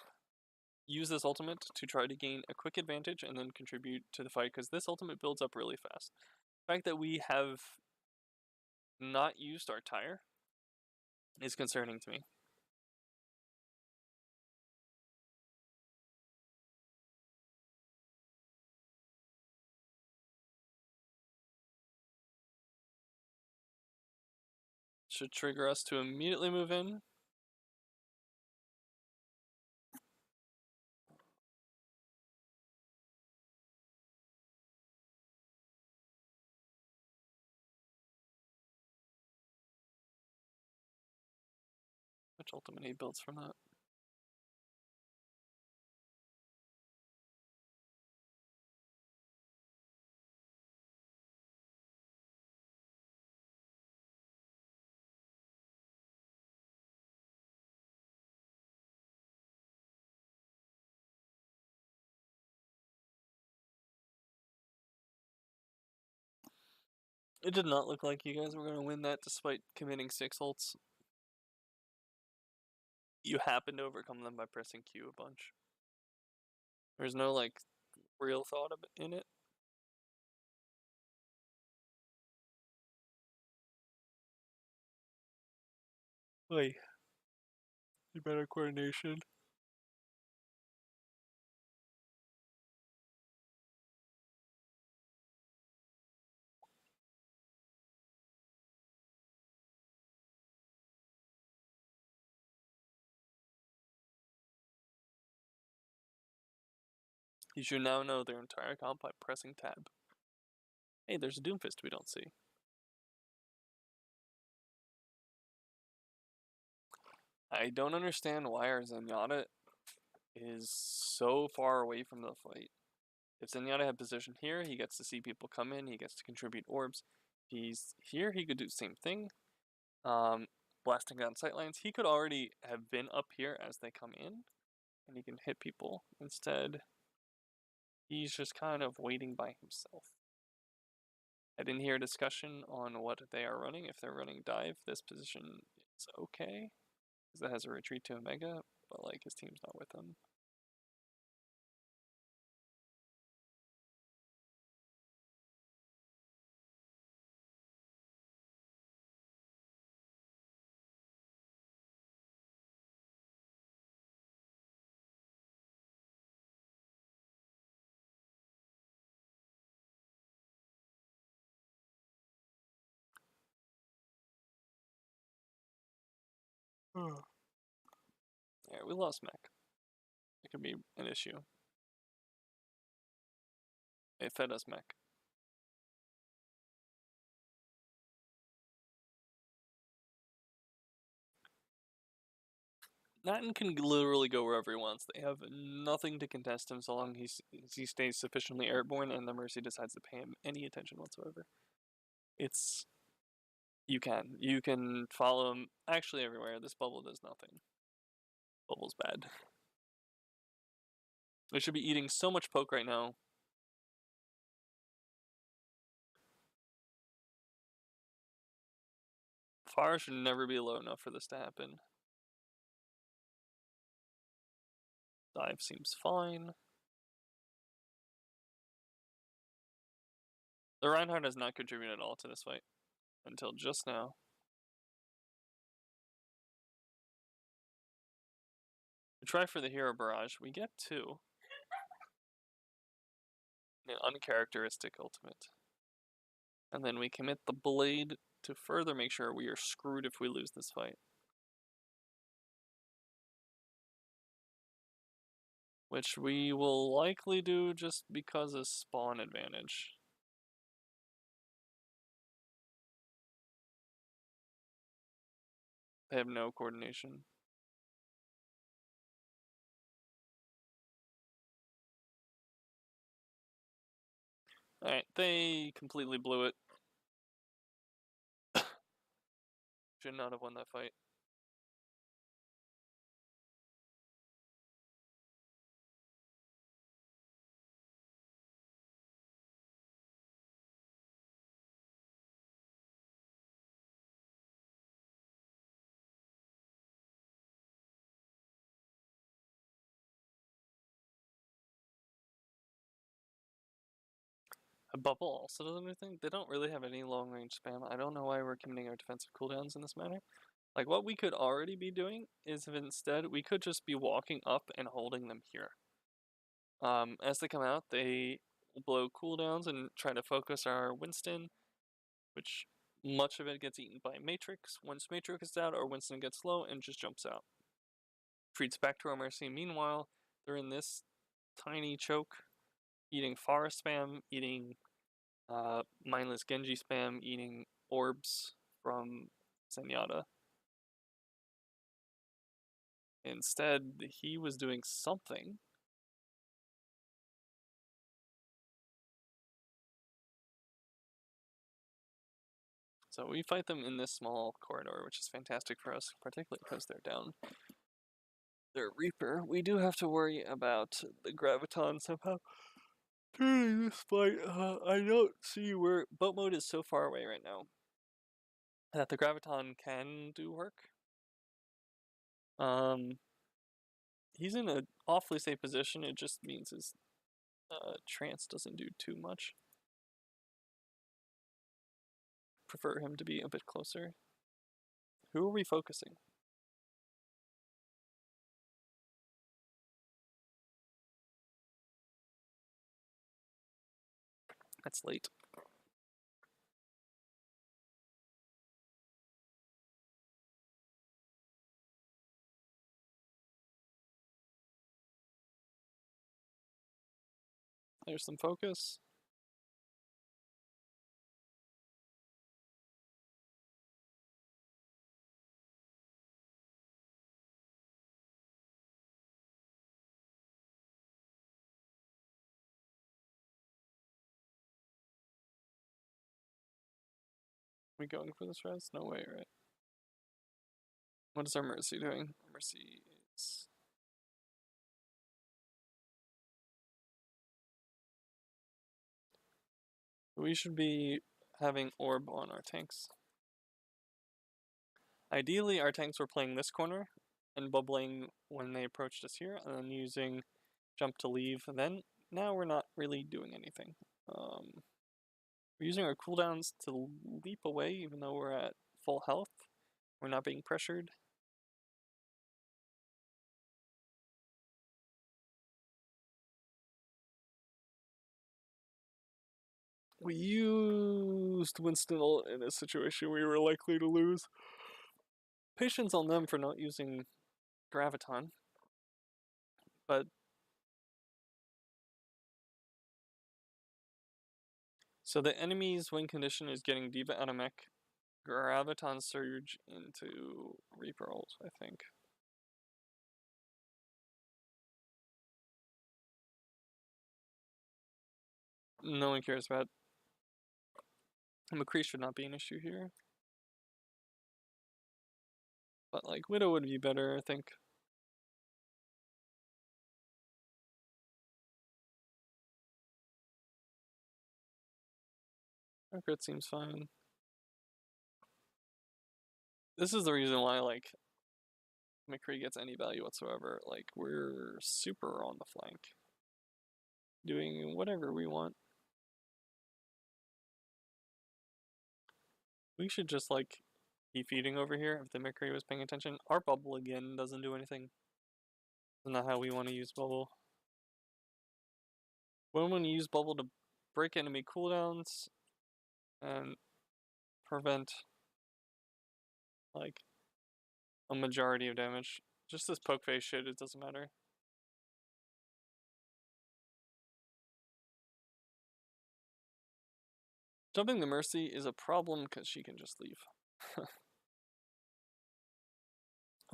use this ultimate to try to gain a quick advantage and then contribute to the fight, because this ultimate builds up really fast. The fact that we have not used our Tire is concerning to me. Should trigger us to immediately move in. Which ultimate he builds from that? It did not look like you guys were going to win that despite committing 6 ults. You happened to overcome them by pressing Q a bunch. There's no, like, real thought in it. Oy. You better coordination. You should now know their entire comp by pressing tab. Hey, there's a Doomfist we don't see. I don't understand why our Zenyatta is so far away from the fight. If Zenyatta had position here, he gets to see people come in, he gets to contribute orbs. If he's here, he could do the same thing. Blasting down sightlines. He could already have been up here as they come in, and he can hit people. Instead, he's just kind of waiting by himself. I didn't hear a discussion on what they are running. If they're running dive, this position is okay, because it has a retreat to Omega, but like his team's not with him. Yeah, we lost mech. It could be an issue. They fed us mech. Natten can literally go wherever he wants. They have nothing to contest him so long he stays sufficiently airborne and the Mercy decides to pay him any attention whatsoever. It's... You can follow him actually everywhere. This bubble does nothing. Bubble's bad. They should be eating so much poke right now. Fire should never be low enough for this to happen. Dive seems fine. The Reinhardt has not contributed at all to this fight. Until just now. We try for the hero barrage. We get 2. An uncharacteristic ultimate. And then we commit the blade to further make sure we are screwed if we lose this fight. Which we will likely do just because of spawn advantage. They have no coordination. Alright, they completely blew it. Should not have won that fight. A bubble also does anything? They don't really have any long range spam. I don't know why we're committing our defensive cooldowns in this manner. Like, what we could already be doing is if instead we could just be walking up and holding them here. As they come out, they blow cooldowns and try to focus our Winston, which much of it gets eaten by Matrix. Once Matrix is out, our Winston gets low and just jumps out. Treats back to our Mercy. Meanwhile, they're in this tiny choke, eating Forest spam, eating mindless Genji spam, eating orbs from Zenyatta. Instead, he was doing something. So we fight them in this small corridor, which is fantastic for us, particularly because they're down their Reaper. We do have to worry about the Graviton somehow turning this fight. I don't see where boat mode is so far away right now that the Graviton can do work. He's in an awfully safe position. It just means his trance doesn't do too much. Prefer him to be a bit closer. Who are we focusing? That's late. There's some focus. We going for this res? No way, right? What is our Mercy doing? Mercy is... We should be having orb on our tanks. Ideally, our tanks were playing this corner and bubbling when they approached us here, and then using jump to leave. Then, now we're not really doing anything. We're using our cooldowns to leap away, even though we're at full health. We're not being pressured. We used Winston in a situation we were likely to lose. Patience on them for not using Graviton. But so the enemy's win condition is getting Diva out of mech, Graviton Surge into Reaper ult, I think. No one cares about. McCree should not be an issue here. But like Widow would be better, I think. Our crit seems fine. This is the reason why like McCree gets any value whatsoever. Like we're super on the flank, doing whatever we want. We should just like keep feeding over here if the McCree was paying attention. Our bubble again doesn't do anything. Isn't that how we want to use bubble? We want to use bubble to break enemy cooldowns and prevent like a majority of damage. Just this poke face shit, it doesn't matter. Jumping the Mercy is a problem because she can just leave. How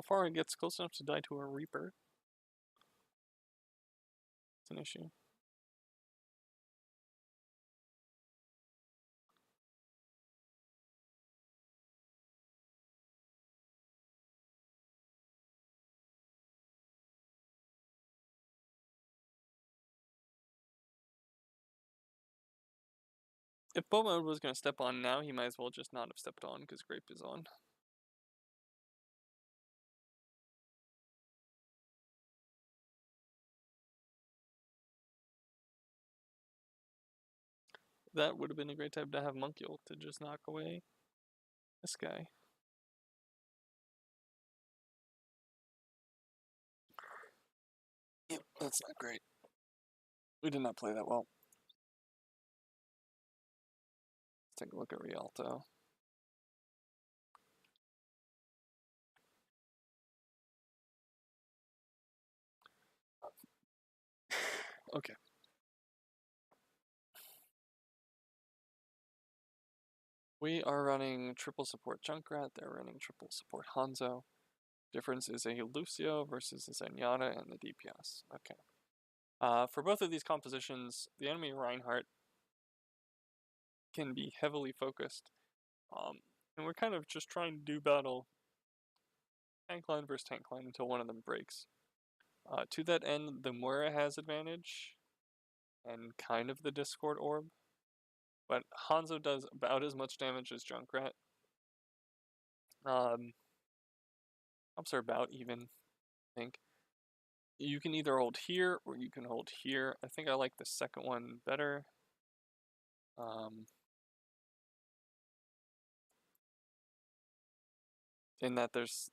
far it gets close enough to die to a Reaper? It's an issue. If Bomo was going to step on now, he might as well just not have stepped on because Grape is on. That would have been a great time to have Monkey ult to just knock away this guy. Yep, that's not great. We did not play that well. Let's take a look at Rialto. Okay. We are running triple support Junkrat, they're running triple support Hanzo. Difference is a Lucio versus a Zenyatta and the DPS. Okay. For both of these compositions, the enemy Reinhardt can be heavily focused. And we're kind of just trying to do battle tank line versus tank line until one of them breaks. To that end, the Moira has advantage and kind of the Discord orb. But Hanzo does about as much damage as Junkrat. I'm sorry, about even, I think. You can either hold here or you can hold here. I think I like the second one better. In that there's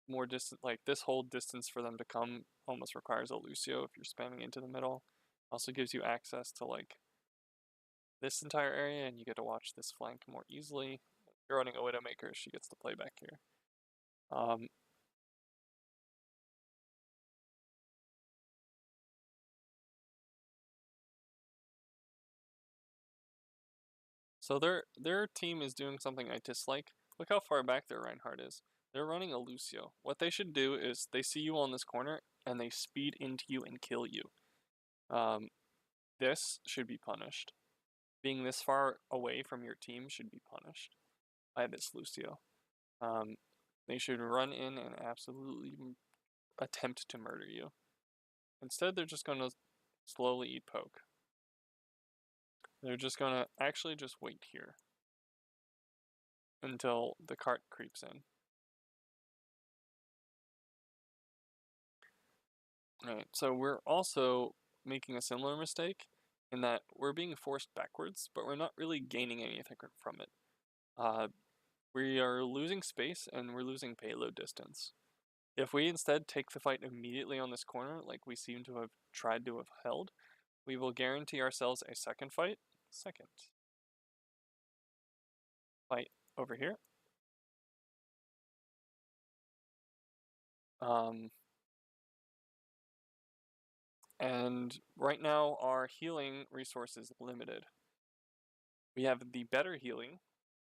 more distance, like this whole distance for them to come almost requires a Lucio if you're spamming into the middle. Also gives you access to like this entire area and you get to watch this flank more easily. If you're running a Widowmaker, she gets to play back here. So their team is doing something I dislike. Look how far back their Reinhardt is. They're running a Lucio. What they should do is they see you on this corner and they speed into you and kill you. This should be punished. Being this far away from your team should be punished. by this Lucio. They should run in and absolutely attempt to murder you. Instead, they're just going to slowly eat poke. They're just going to actually just wait here until the cart creeps in. Alright, so we're also making a similar mistake in that we're being forced backwards, but we're not really gaining anything from it. We are losing space and we're losing payload distance. If we instead take the fight immediately on this corner, like we seem to have tried to have held, we will guarantee ourselves a second fight. Fight over here. And right now our healing resource is limited. We have the better healing,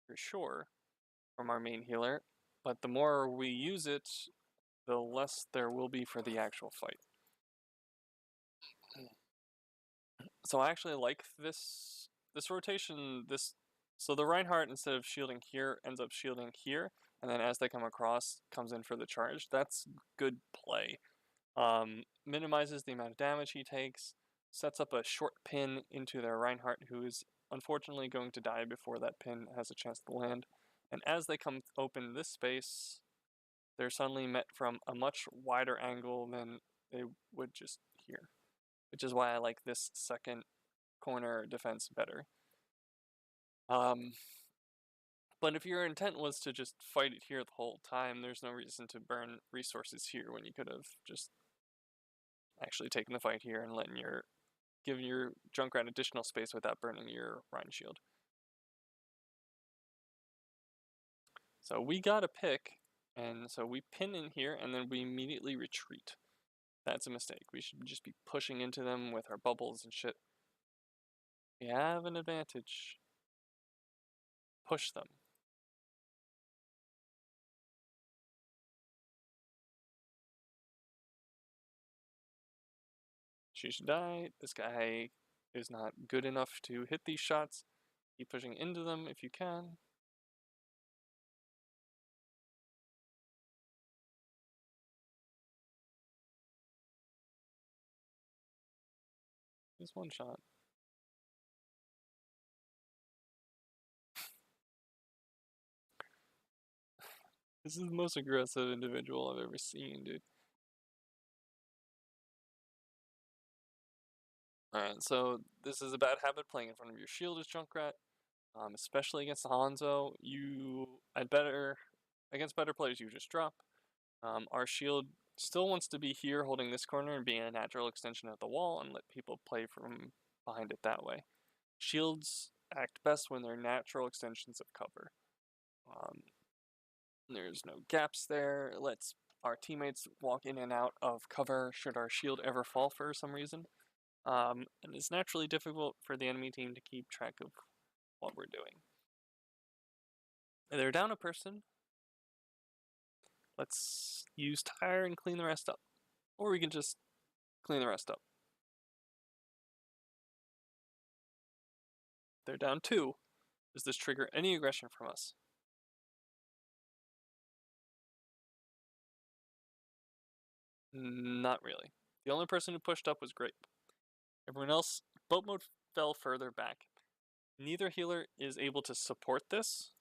for sure, from our main healer, but the more we use it, the less there will be for the actual fight. So I actually like this rotation. So the Reinhardt, instead of shielding here, ends up shielding here, and then as they come across, comes in for the charge. That's good play. Minimizes the amount of damage he takes, sets up a short pin into their Reinhardt, who is unfortunately going to die before that pin has a chance to land. And as they come open this space, they're suddenly met from a much wider angle than they would just here. Which is why I like this second corner defense better. But if your intent was to just fight it here the whole time, there's no reason to burn resources here when you could have just actually taken the fight here and giving your Junkrat additional space without burning your Rhine shield. So we got a pick, and so we pin in here and then we immediately retreat. That's a mistake. We should just be pushing into them with our bubbles and shit. We have an advantage. Push them. She should die. This guy is not good enough to hit these shots. Keep pushing into them if you can. Just one shot. This is the most aggressive individual I've ever seen, dude. Alright, so this is a bad habit, playing in front of your shield as Junkrat. Especially against the Hanzo. Against better players, you just drop. Our shield still wants to be here holding this corner and being a natural extension of the wall and let people play from behind it that way. Shields act best when they're natural extensions of cover. There's no gaps there. It lets our teammates walk in and out of cover should our shield ever fall for some reason. And it's naturally difficult for the enemy team to keep track of what we're doing. They're down a person. Let's use tire and clean the rest up. Or we can just clean the rest up. They're down 2. Does this trigger any aggression from us? Not really. The only person who pushed up was Grape. Everyone else, boat mode fell further back. Neither healer is able to support this.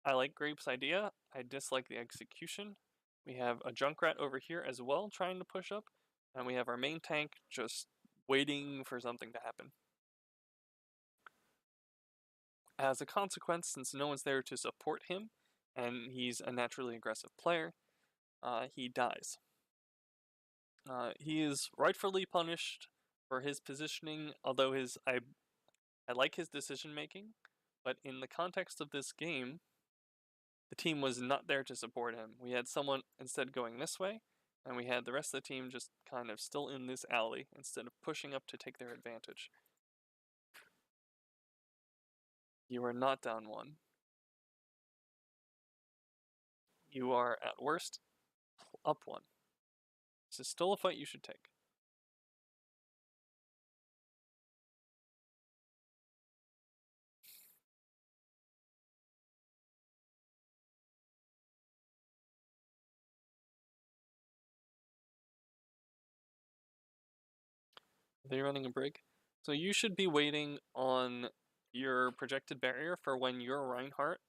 I like Grape's idea. I dislike the execution. We have a Junkrat over here as well trying to push up. And we have our main tank just waiting for something to happen. As a consequence, since no one's there to support him, and he's a naturally aggressive player, he dies. He is rightfully punished for his positioning, although I like his decision making, but in the context of this game, the team was not there to support him. We had someone instead going this way, and we had the rest of the team just kind of still in this alley instead of pushing up to take their advantage. You are not down 1. You are at worst up 1. This is still a fight you should take. They're running a brig. So you should be waiting on your projected barrier for when your Reinhardt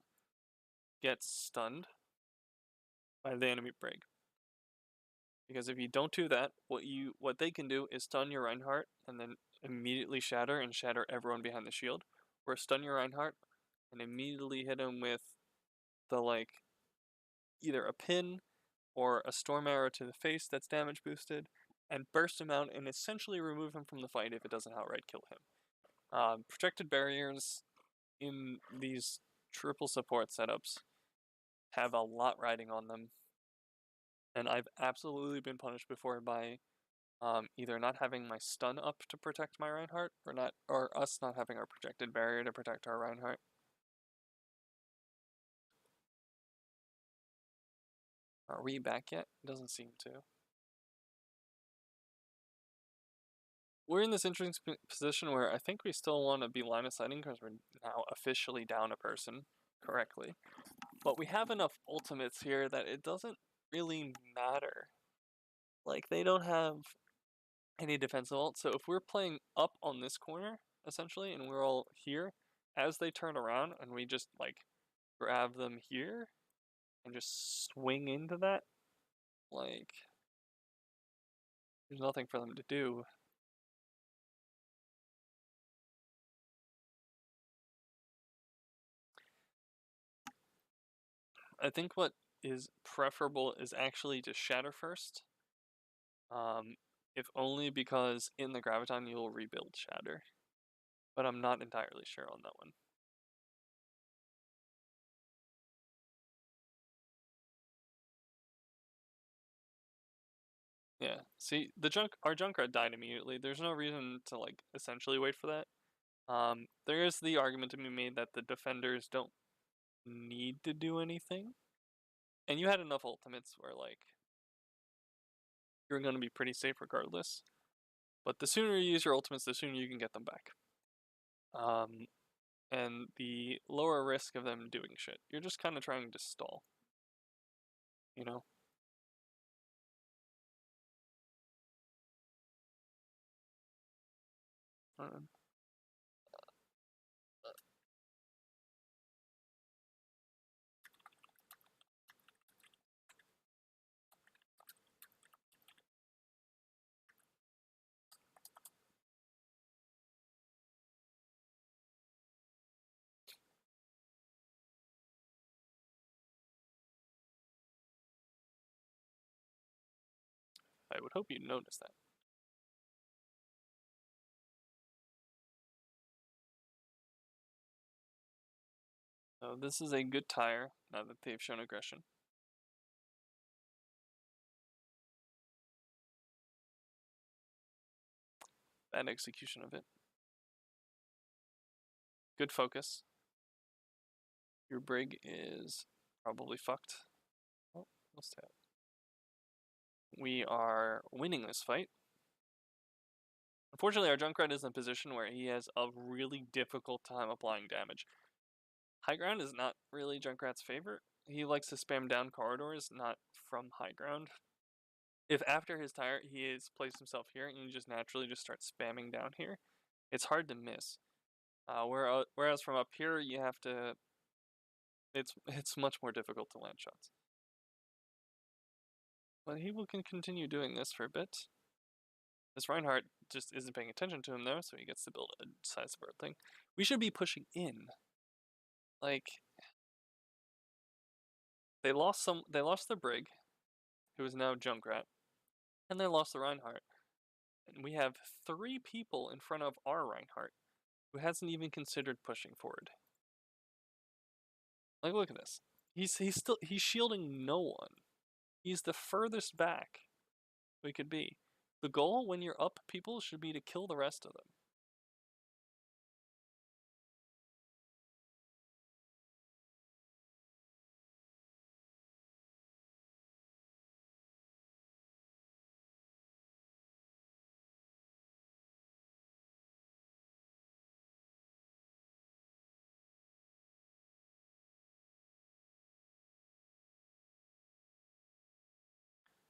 gets stunned by the enemy brig. Because if you don't do that, what they can do is stun your Reinhardt and then immediately shatter and shatter everyone behind the shield. Or stun your Reinhardt and immediately hit him with the either a pin or a storm arrow to the face that's damage boosted, and burst him out and essentially remove him from the fight if it doesn't outright kill him. Protected barriers in these triple support setups have a lot riding on them, and I've absolutely been punished before by either not having my stun up to protect my Reinhardt, or us not having our projected barrier to protect our Reinhardt. Are we back yet? Doesn't seem to. We're in this interesting position where I think we still want to be line of sighting because we're now officially down a person correctly. But we have enough ultimates here that it doesn't really matter. Like, they don't have any defensive ult, so if we're playing up on this corner, essentially, and we're all here, as they turn around and we just, grab them here and just swing into that, there's nothing for them to do. I think what is preferable is actually to shatter first. If only because in the Graviton you'll rebuild shatter. But I'm not entirely sure on that one. Yeah, see, our Junkrat died immediately. There's no reason to, essentially wait for that. There is the argument to be made that the defenders don't need to do anything. And you had enough ultimates where, you're going to be pretty safe regardless. But the sooner you use your ultimates, the sooner you can get them back. And the lower risk of them doing shit. You're just kind of trying to stall. You know? I would hope you'd notice that. So this is a good tire, now that they've shown aggression. Bad execution of it. Good focus. Your brig is probably fucked. Oh, let's tap. We are winning this fight. Unfortunately, our Junkrat is in a position where he has a really difficult time applying damage. High ground is not really Junkrat's favorite. He likes to spam down corridors, not from high ground. If after his tire he has placed himself here and you just naturally just start spamming down here, it's hard to miss. Whereas from up here you have to. It's much more difficult to land shots. But he can continue doing this for a bit. This Reinhardt just isn't paying attention to him though, so he gets to build a sizable thing. We should be pushing in. They lost the brig, who is now Junkrat, and they lost the Reinhardt. And we have 3 people in front of our Reinhardt who hasn't even considered pushing forward. Look at this. He's shielding no one. He's the furthest back we could be. The goal when you're up people should be to kill the rest of them.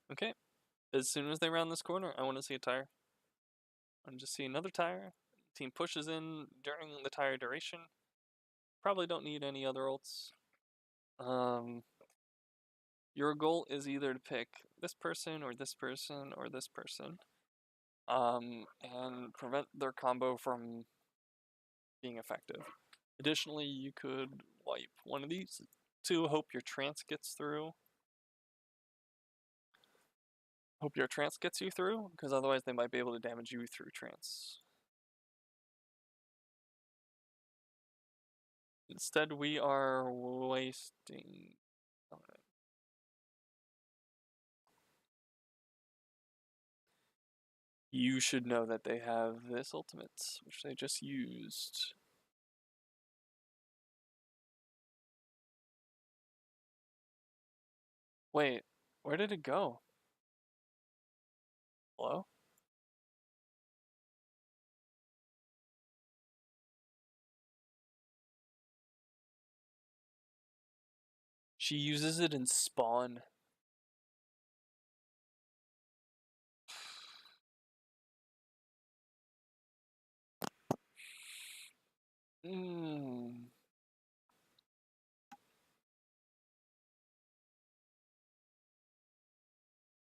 Okay. As soon as they round this corner, I want to see a tire. And just see another tire. Team pushes in during the tire duration. Probably don't need any other ults. Your goal is either to pick this person or this person or this person. And prevent their combo from being effective. Additionally, you could wipe one of these two, hope your trance gets through. Hope your trance gets you through, because otherwise they might be able to damage you through trance. Instead, we are wasting time. You should know that they have this ultimate, which they just used. Wait, where did it go? Hello? She uses it in spawn.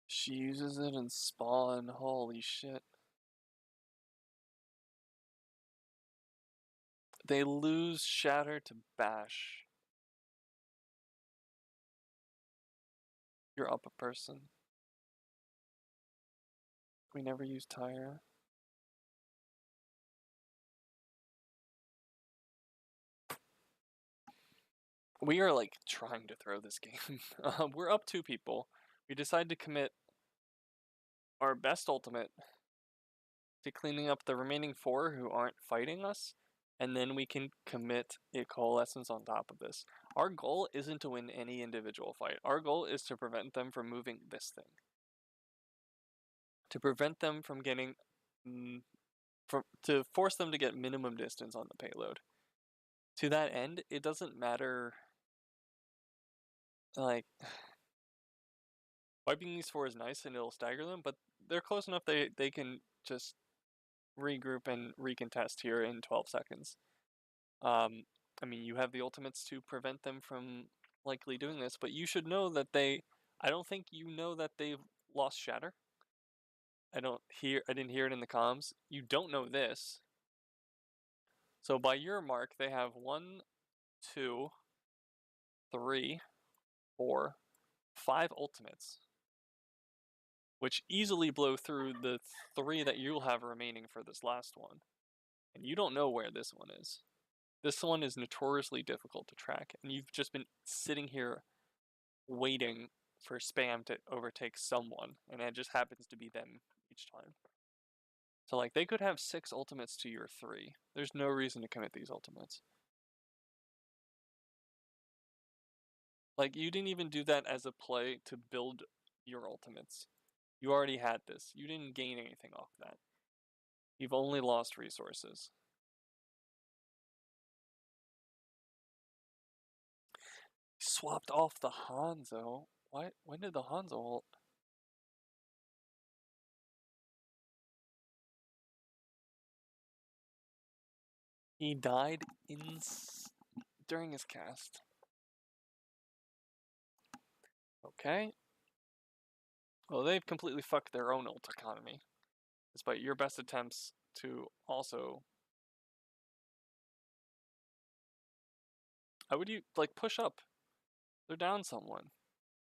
She uses it in spawn, holy shit. They lose Shatter to Bash. You're up a person. We never use Tire. We are like trying to throw this game. We're up 2 people. We decide to commit our best ultimate to cleaning up the remaining 4 who aren't fighting us, and then we can commit a Coalescence on top of this. Our goal isn't to win any individual fight. Our goal is to prevent them from moving this thing. To prevent them from getting... to force them to get minimum distance on the payload. To that end, it doesn't matter... Like... Wiping these 4 is nice and it'll stagger them, but they're close enough they can just regroup and recontest here in 12 seconds. I mean, you have the ultimates to prevent them from likely doing this, but you should know that I don't think you know that they've lost Shatter. I didn't hear it in the comms. You don't know this. So by your mark, they have 1, 2, 3, 4, 5 ultimates, which easily blow through the 3 that you'll have remaining for this last one. And you don't know where this one is. This one is notoriously difficult to track, and you've just been sitting here waiting for spam to overtake someone, and it just happens to be them each time. So like, they could have 6 ultimates to your 3. There's no reason to commit these ultimates. Like, you didn't even do that as a play to build your ultimates. You already had this. You didn't gain anything off that. You've only lost resources. Swapped off the Hanzo. What? When did the Hanzo ult? He died during his cast. Okay. Well, they've completely fucked their own ult economy, despite your best attempts to also... How would you, like, push up? They're down someone.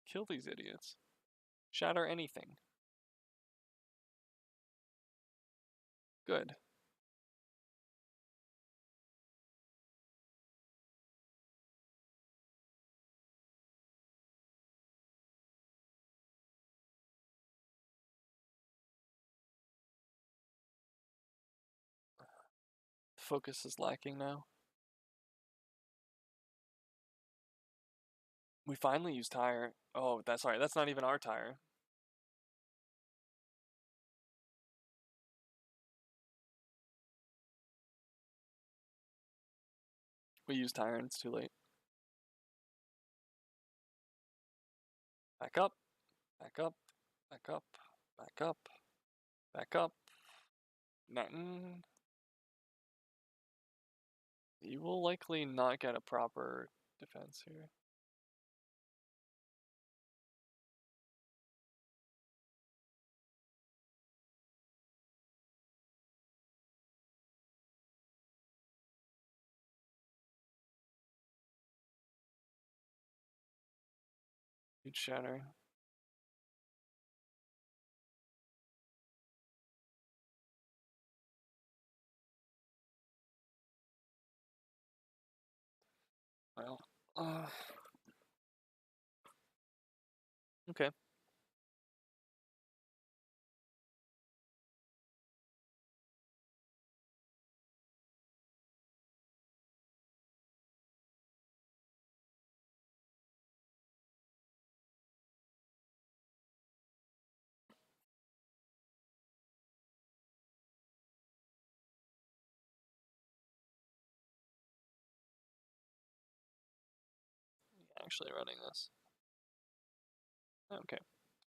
Kill these idiots. Shatter anything. Good. Focus is lacking now. We finally used tire. Oh, sorry, that's not even our tire. We used tire and it's too late. Back up, back up, back up, back up, back up. You will likely not get a proper defense here. Huge shatter. Well, okay. Actually running this. Okay.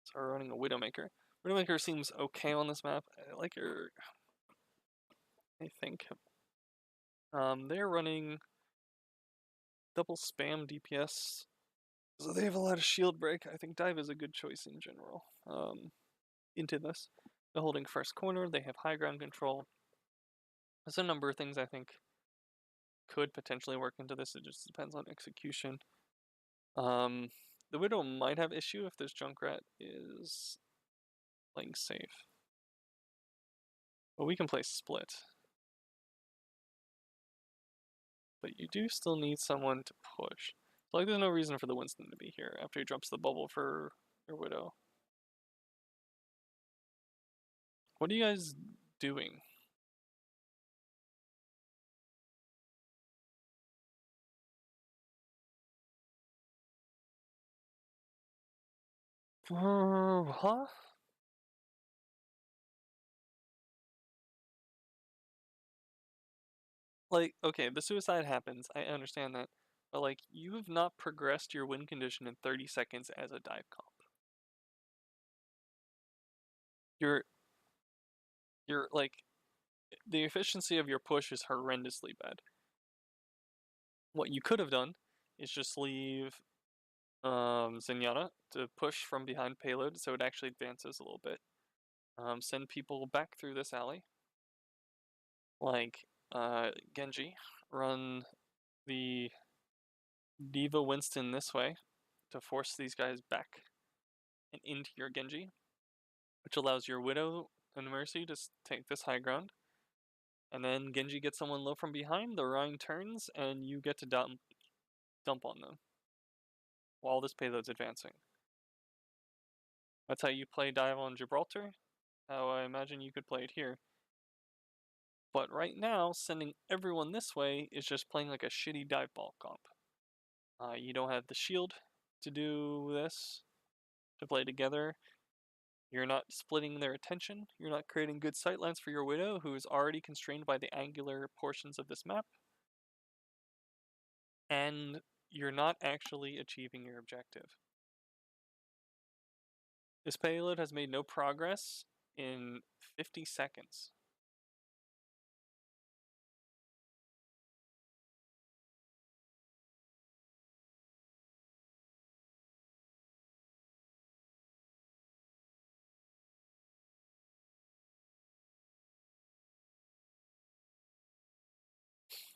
So we're running a Widowmaker. Widowmaker seems okay on this map. I like her. I think. They're running double spam DPS. So they have a lot of shield break. I think dive is a good choice in general. Into this. They're holding first corner, they have high ground control. There's a number of things I think could potentially work into this. It just depends on execution. The Widow might have issue if this Junkrat is playing safe. But we can play split. But you do still need someone to push. So like there's no reason for the Winston to be here after he drops the bubble for your Widow. What are you guys doing? Huh? Like, okay, the suicide happens, I understand that. But like, you have not progressed your win condition in 30 seconds as a dive comp. You're like, the efficiency of your push is horrendously bad. What you could have done is just leave Zenyatta to push from behind payload so it actually advances a little bit. Send people back through this alley. Like, Genji. Run the Diva Winston this way to force these guys back and into your Genji, which allows your Widow and Mercy to take this high ground. And then Genji gets someone low from behind, the Rhine turns, and you get to dump on them while this payload's advancing. That's how you play dive on Gibraltar, how I imagine you could play it here. But right now, sending everyone this way is just playing like a shitty dive ball comp. You don't have the shield to do this, to play together. You're not splitting their attention. You're not creating good sightlines for your Widow, who is already constrained by the angular portions of this map. And you're not actually achieving your objective. This payload has made no progress in 50 seconds.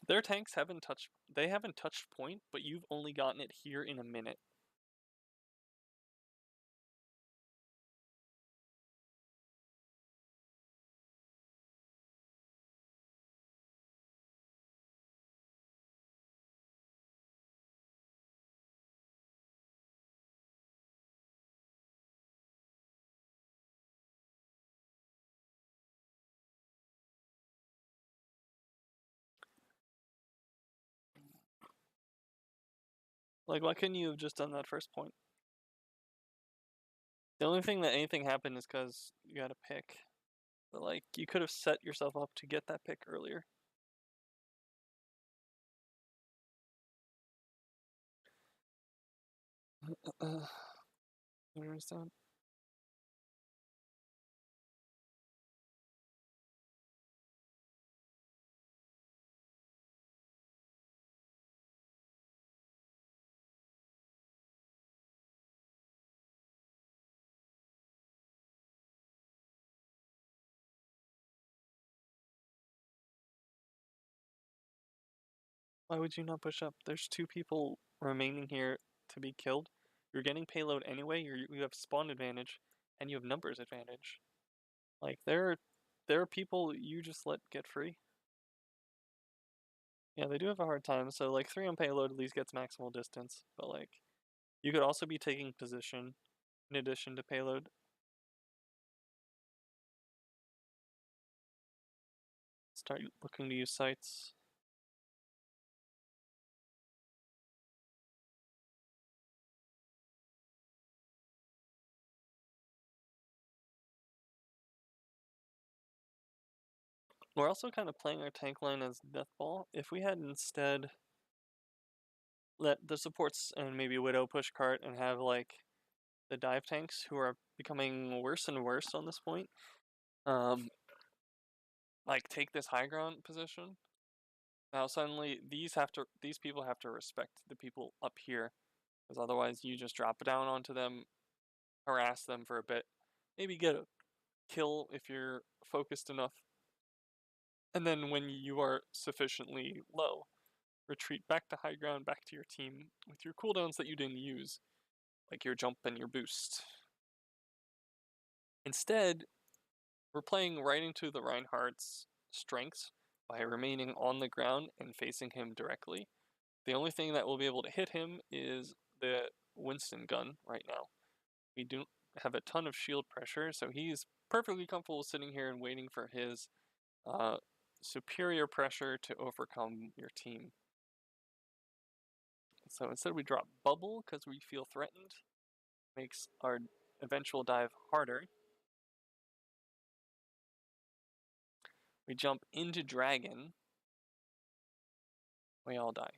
Their tanks haven't touched point, but you've only gotten it here in a minute. Like, why couldn't you have just done that first point? The only thing that anything happened is because you got a pick. But like, you could have set yourself up to get that pick earlier. I understand. Why would you not push up? There's 2 people remaining here to be killed. You're getting payload anyway. You have spawn advantage, and you have numbers advantage. Like there are people you just let get free. Yeah, they do have a hard time. So like 3 on payload at least gets maximal distance, but like you could also be taking position in addition to payload. Start looking to use sites. We're also kind of playing our tank line as deathball. If we had instead let the supports and maybe Widow push cart and have like the dive tanks who are becoming worse and worse on this point, like take this high ground position. Now suddenly these people have to respect the people up here, because otherwise you just drop down onto them, harass them for a bit, maybe get a kill if you're focused enough, and then when you are sufficiently low, retreat back to high ground, back to your team with your cooldowns that you didn't use, like your jump and your boost. Instead, we're playing right into the Reinhardt's strengths by remaining on the ground and facing him directly. The only thing that will be able to hit him is the Winston gun right now. We don't have a ton of shield pressure, so he's perfectly comfortable sitting here and waiting for his superior pressure to overcome your team. So instead we drop bubble because we feel threatened. Makes our eventual dive harder. We jump into dragon. We all die.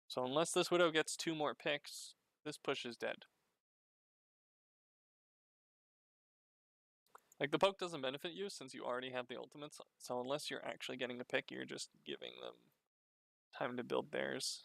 So unless this Widow gets 2 more picks, this push is dead. Like the poke doesn't benefit you since you already have the ultimates, so unless you're actually getting a pick, you're just giving them time to build theirs.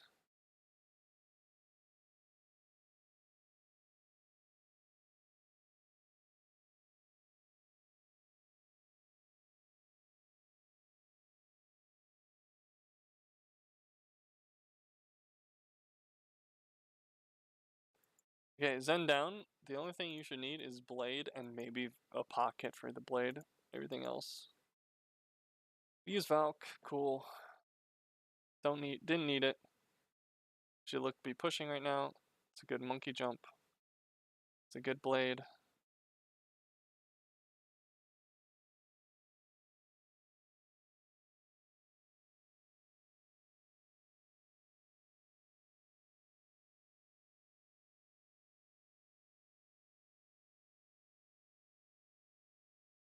Okay, Zen down. The only thing you should need is blade and maybe a pocket for the blade. Everything else. Use Valk, cool. Didn't need it. Should be pushing right now. It's a good monkey jump. It's a good blade.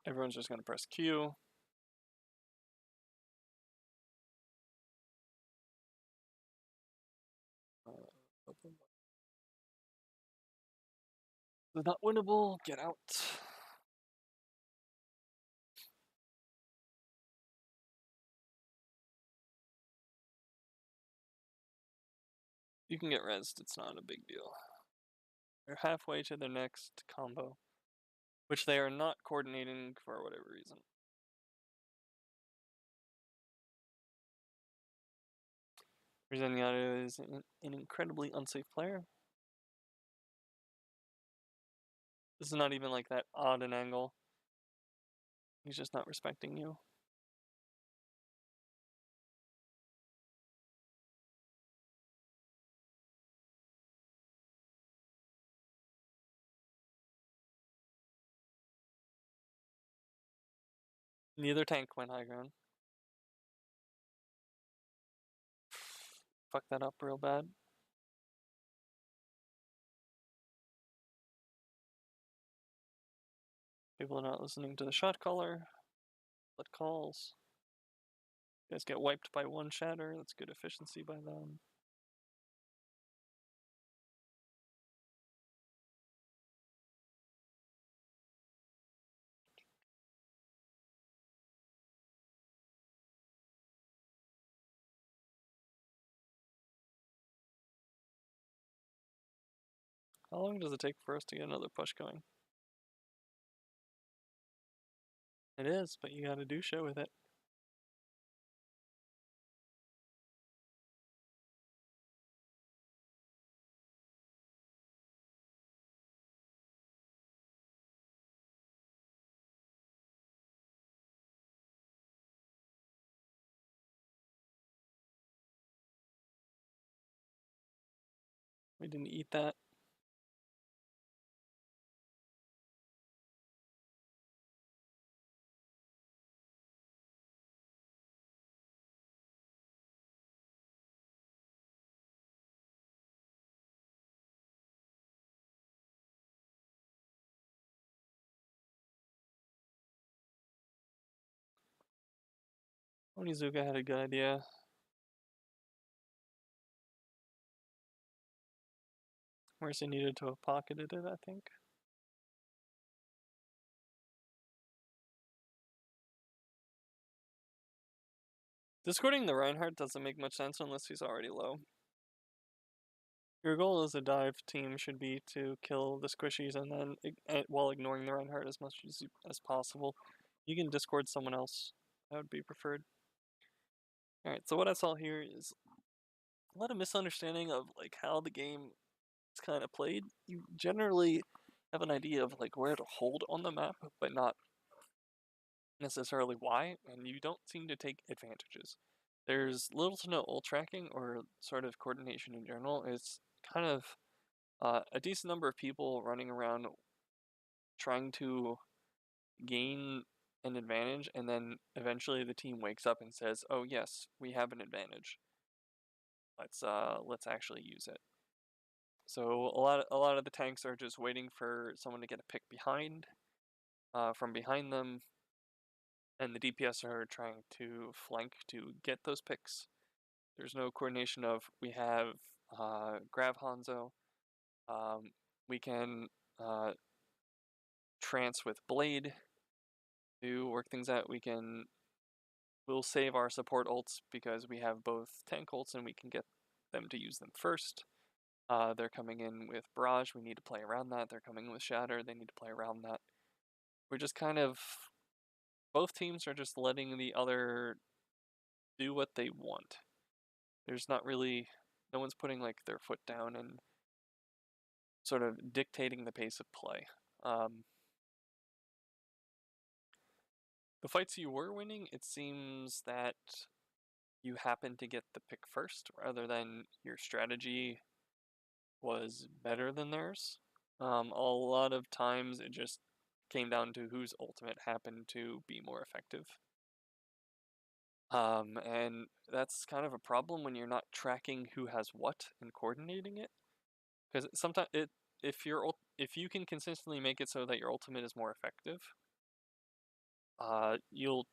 Everyone's just gonna press Q. This is not winnable. Get out. You can get rezzed. It's not a big deal. They're halfway to their next combo, which they are not coordinating for whatever reason. Zenyatta is an incredibly unsafe player. This is not even like that odd an angle. He's just not respecting you. Neither tank went high ground. Fuck that up real bad. People are not listening to the shot caller. Let calls. You guys get wiped by 1 shatter. That's good efficiency by them. How long does it take for us to get another push going? It is, but you gotta do shit with it. We didn't eat that. Onizuka had a good idea. Mercy needed to have pocketed it, I think. Discording the Reinhardt doesn't make much sense unless he's already low. Your goal as a dive team should be to kill the squishies and then, while ignoring the Reinhardt as much as possible. You can Discord someone else. That would be preferred. Alright, so what I saw here is a lot of misunderstanding of like how the game is kind of played. You generally have an idea of like where to hold on the map, but not necessarily why, and you don't seem to take advantages. There's little to no ult tracking or sort of coordination in general. It's kind of a decent number of people running around trying to gain an advantage, and then eventually the team wakes up and says, "Oh yes, we have an advantage. Let's actually use it." So a lot of the tanks are just waiting for someone to get a pick from behind them, and the DPS are trying to flank to get those picks. There's no coordination of, we have Grav Hanzo, we can trance with Blade to work things out. We'll save our support ults because we have both tank ults and we can get them to use them first. They're coming in with Barrage, we need to play around that. They're coming in with Shatter, they need to play around that. We're just kind of, both teams are just letting the other do what they want. There's not really, no one's putting like their foot down and sort of dictating the pace of play. The fights you were winning, it seems that you happened to get the pick first rather than your strategy was better than theirs. A lot of times it just came down to whose ultimate happened to be more effective. And that's kind of a problem when you're not tracking who has what and coordinating it. Because sometimes if you can consistently make it so that your ultimate is more effective, you'll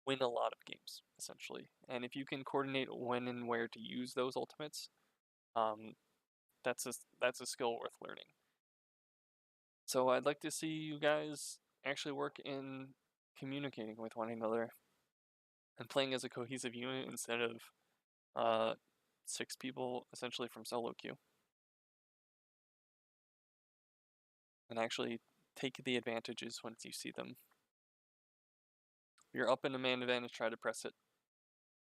win a lot of games, essentially. And if you can coordinate when and where to use those ultimates, that's a skill worth learning. So I'd like to see you guys actually work in communicating with one another and playing as a cohesive unit instead of 6 people essentially from solo queue. And actually take the advantages once you see them. If you're up in a man advantage, try to press it.